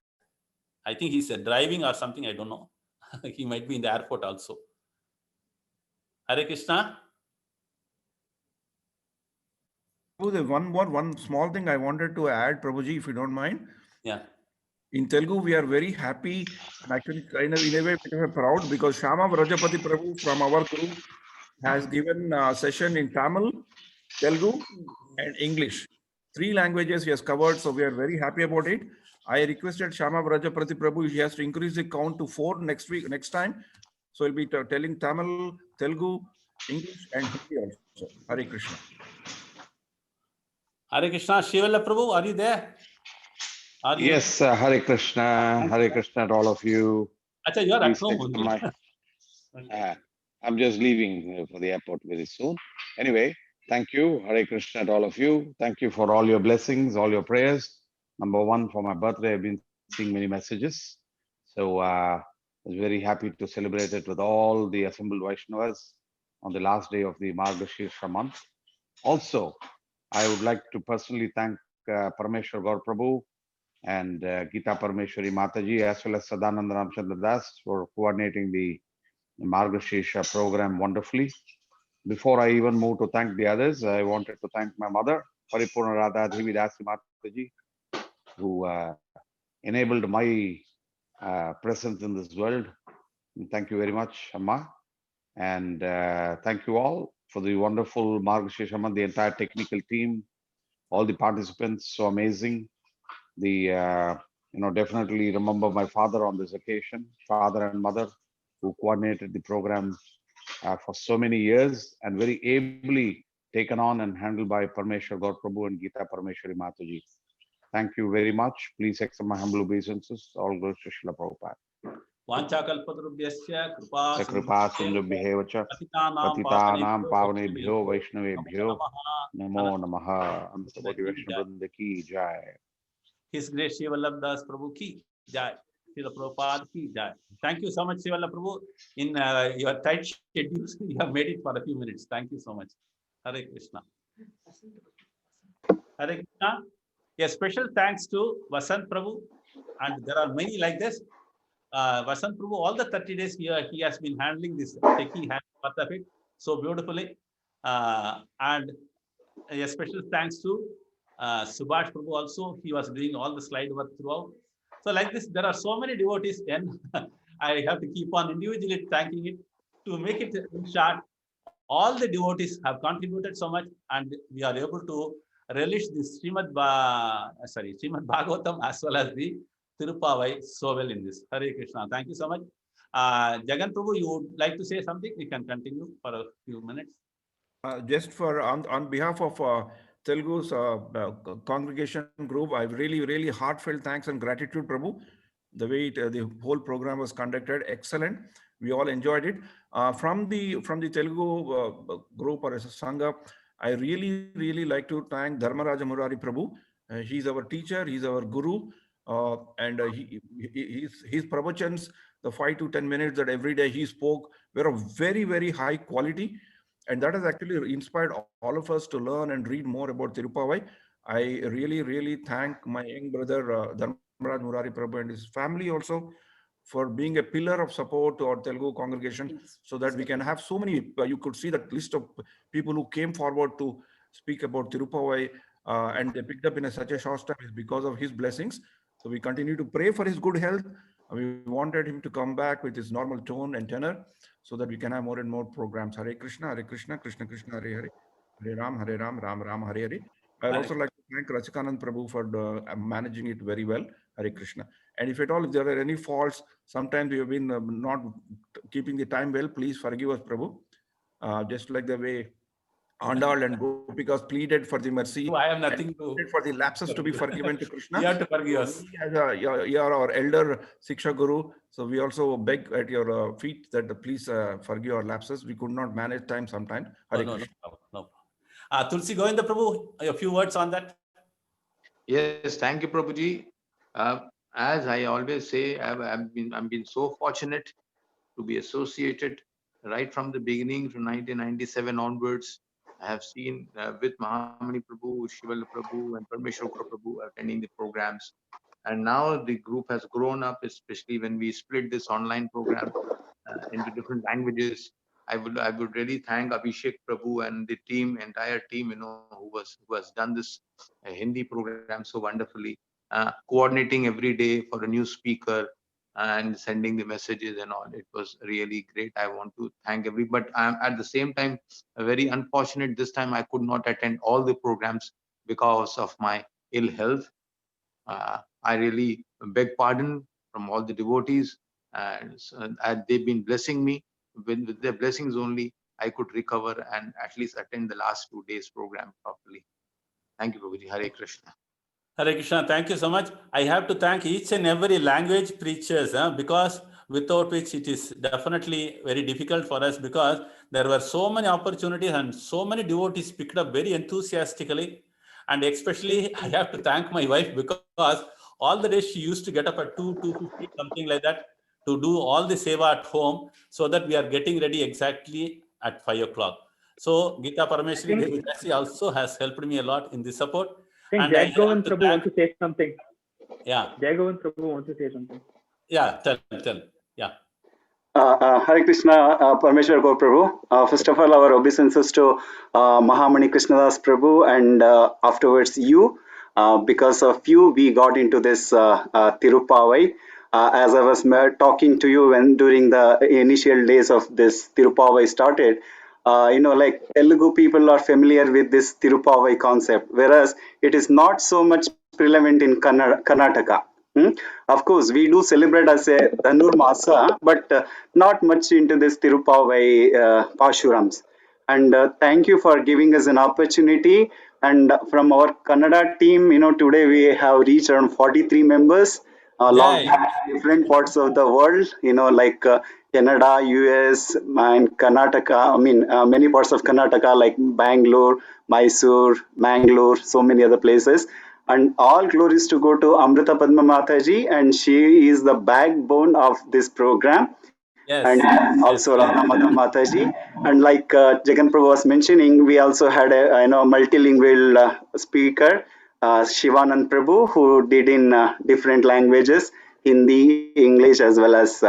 S1: I think he's driving or something, I don't know. He might be in the airport also. Hare Krishna.
S6: One small thing I wanted to add, Prabhuji, if you don't mind.
S1: Yeah.
S6: In Telugu, we are very happy and actually in a way proud, because Shyama Vrajapati Prabhu from our group has given a session in Tamil, Telugu and English. 3 languages he has covered, so we are very happy about it. I requested Shyama Vrajapati Prabhu, he has to increase the count to 4 next time. So he'll be telling Tamil, Telugu, English and Hindi also. Hare Krishna.
S1: Hare Krishna. Shivalla Prabhu, are you there?
S11: Yes, Hare Krishna to all of you.
S1: Achha, you are at home.
S11: I'm just leaving for the airport very soon. Anyway, thank you. Hare Krishna to all of you. Thank you for all your blessings, all your prayers. Number 1, for my birthday, I've been seeing many messages. So I was very happy to celebrate it with all the assembled Vaishnavas on the last day of the Margashirsha month. Also, I would like to personally thank Parameshwar Gaur Prabhu and Gita Parameshwari Mataji, as well as Sadananda Ramchandra Das for coordinating the Margashirsha program wonderfully. Before I even move to thank the others, I wanted to thank my mother, Paripurna Radha Devi Dasi Mataji, who enabled my presence in this world. And thank you very much, Amma. And thank you all for the wonderful Margashirsha month, the entire technical team, all the participants, so amazing. Definitely remember my father on this occasion, father and mother, who coordinated the program for so many years and very ably taken on and handled by Parameshwar Gaur Prabhu and Gita Parameshwari Mataji. Thank you very much. Please accept my humble obeisances. All glories to Srila Prabhupada.
S1: वाञ्छाकल्पतरुभ्यश्च
S11: कृपा सिन्धुभ्येव च पतितानां पावनेभ्यो वैष्णवेभ्यो नमो नमः। अंतकोटि वैष्णव वृंद की जय।
S1: His Grace Sri Vallabh Das Prabhu ki jai. Srila Prabhupada ki jai. Thank you so much, Sri Vallabh Prabhu. In your tight schedules, you have made it for a few minutes. Thank you so much. Hare Krishna. Hare Krishna. A special thanks to Vasant Prabhu, and there are many like this. Vasant Prabhu, all the 30 days here, he has been handling this techie part of it so beautifully. And a special thanks to Subhash Prabhu also. He was doing all the slide work throughout. So like this, there are so many devotees, and I have to keep on individually thanking it. To make it short, all the devotees have contributed so much, and we are able to relish this Srimad Bhagavatam as well as the Tirupavai so well in this. Hare Krishna. Thank you so much. Jagan Prabhu, you would like to say something? We can continue for a few minutes.
S6: Just for on behalf of Telugu's congregation group, I really heartfelt thanks and gratitude, Prabhu. The way the whole program was conducted, excellent. We all enjoyed it. From the Telugu group or as a Sangha, I really like to thank Dharmaraja Murari Prabhu. He's our teacher, he's our guru, and his pravachans, the 5 to 10 minutes that every day he spoke, were of very high quality. And that has actually inspired all of us to learn and read more about Tirupavai. I really thank my young brother Dharmaraj Murari Prabhu and his family also for being a pillar of support to our Telugu congregation, so that we can have so many, you could see that list of people who came forward to speak about Tirupavai, and they picked up in such a short time is because of his blessings. So we continue to pray for his good health. We wanted him to come back with his normal tone and tenor, so that we can have more and more programs. Hare Krishna, Krishna Krishna, Hare Hare, Hare Ram, Ram Ram, Hare Hare. I would also like to thank Rachikanand Prabhu for managing it very well. Hare Krishna. And if at all, if there are any faults, sometimes we have been not keeping the time well, please forgive us, Prabhu. Just like the way Andal and Gopikas pleaded for the mercy.
S1: I have nothing to
S6: for the lapses to be forgiven to Krishna.
S1: You have to forgive us.
S6: You are our elder Siksha Guru. So we also beg at your feet that please forgive our lapses. We could not manage time sometimes. Hare Krishna.
S1: No. Tulsi Govinda Prabhu, a few words on that.
S12: Yes, thank you, Prabhuji. As I always say, I've been so fortunate to be associated right from the beginning from 1997 onwards. I have seen with Mahamani Prabhu, Shivala Prabhu, and Parmeshwar Prabhu attending the programs. And now the group has grown up, especially when we split this online program into different languages. I would really thank Abhishek Prabhu and the team, entire team, who has done this Hindi program so wonderfully, coordinating every day for a new speaker and sending the messages and all. It was really great. I want to thank everybody. But I'm at the same time very unfortunate. This time I could not attend all the programs because of my ill health. I really beg pardon from all the devotees, and they've been blessing me. With their blessings only, I could recover and at least attend the last 2 days program properly. Thank you, Prabhuji. Hare Krishna.
S1: Hare Krishna. Thank you so much. I have to thank each and every language preachers, because without which it is definitely very difficult for us, because there were so many opportunities and so many devotees picked up very enthusiastically. And especially I have to thank my wife, because all the days she used to get up at 2:50, something like that, to do all the seva at home, so that we are getting ready exactly at 5 o'clock. So Gita Parameshwari Devi also has helped me a lot in this support.
S3: I think Jai Govind Prabhu wants to say something.
S1: Yeah.
S3: Jai Govind Prabhu wants to say something.
S1: Yeah, tell. Yeah.
S13: Hare Krishna, Parmeshwar Gaur Prabhu. First of all, our obeisances to Mahamani Krishnadas Prabhu, and afterwards you. Because of you, we got into this Tirupavai. As I was talking to you during the initial days of this Tirupavai started, like Telugu people are familiar with this Tirupavai concept, whereas it is not so much prevalent in Karnataka. Of course, we do celebrate as a Dhanur Masa, but not much into this Tirupavai Pashurams. And thank you for giving us an opportunity And from our Kannada team, today we have reached around 43 members, along
S1: Jai.
S13: different parts of the world, like Canada, US, and Karnataka. I mean, many parts of Karnataka, like Bangalore, Mysore, Mangalore, so many other places. And all glories to go to Amrita Padma Mataji, and she is the backbone of this program.
S1: Yes.
S13: And also Radha Madam Mataji. And like Jagan Prabhu was mentioning, we also had a multilingual speaker, Shivanand Prabhu, who did in different languages, Hindi, English, as well as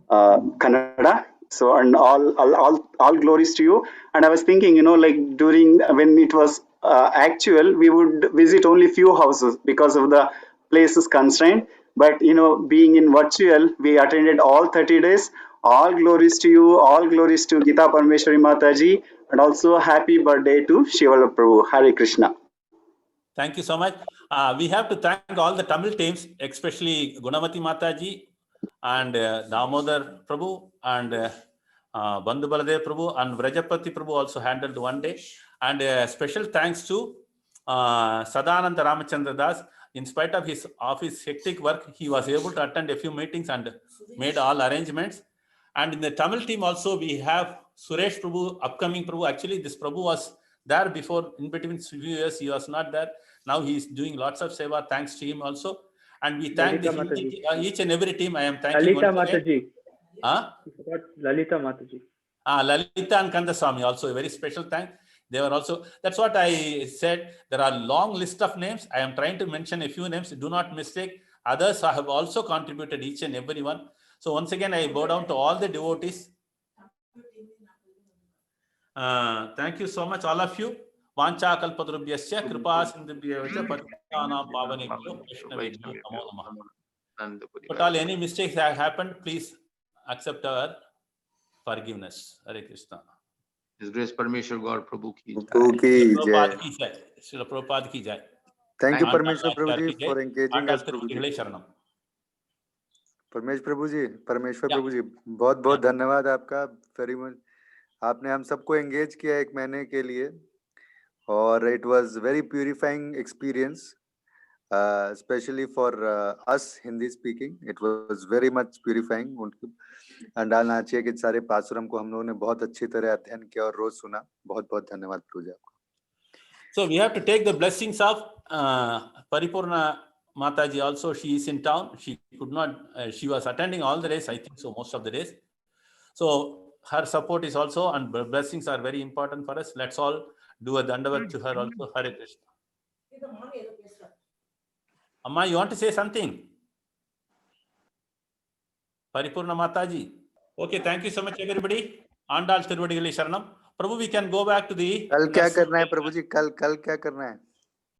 S13: Kannada. So, and all glories to you. And I was thinking, like during when it was actual, we would visit only few houses because of the places constraint. But being in virtual, we attended all 30 days. All glories to you. All glories to Gita Parmeshwari Mataji, and also happy birthday to Shivala Prabhu. Hare Krishna.
S1: Thank you so much. We have to thank all the Tamil teams, especially Gunamati Mataji and Damodar Prabhu and Bandhu Baladev Prabhu and Vrajapati Prabhu also handled one day. And special thanks to Sadananda Ramachandra Das. In spite of his hectic work, he was able to attend a few meetings and made all arrangements. And in the Tamil team also, we have Suresh Prabhu, upcoming Prabhu. Actually, this Prabhu was there before, in between few years, he was not there. Now he is doing lots of seva, thanks to him also. And we thank each and every team. I am thanking
S3: Lalita Mataji.
S1: Lalita
S3: Mataji.
S1: Lalita and Kandaswamy also a very special thank. They were also, that's what I said. There are long list of names. I am trying to mention a few names. Do not mistake. Others have also contributed, each and every one. So once again, I bow down to all the devotees. Thank you so much, all of you. Vancha kalpadrubhyasya kripa sindhubhyacha patitana pavanebhyo vaishnavebhyo namo namah. But all any mistakes that have happened, please accept our forgiveness. Hare Krishna.
S12: His Grace Parmeshwar God Prabhu ki
S1: jai. Srila Prabhupada ki jai.
S14: Thank you, Parmeshwar Prabhu ji, for engaging us. Parmeshwar Prabhu ji, बहुत धन्यवाद आपका. Very much. आपने हम सबको engage किया एक महीने के लिए, और it was very purifying experience, especially for us Hindi speaking. It was very much purifying. अंडालना चाहिए कि सारे पासुरम को हम लोगों ने बहुत अच्छी तरह अध्ययन किया और रोज सुना. बहुत धन्यवाद प्रभु जी आपको.
S1: So we have to take the blessings of Paripurna Mataji also. She is in town. She could not, she was attending all the days, I think so, most of the days. So her support is also, and blessings are very important for us. Let's all do a dandavat to her also. Hare Krishna. Amma, you want to say something? Paripurna Mataji. Okay, thank you so much, everybody. Andal Tiruvadigalai Sharanam. Prabhu, we can go back to the...
S14: कल क्या करना है प्रभु जी? कल क्या करना है?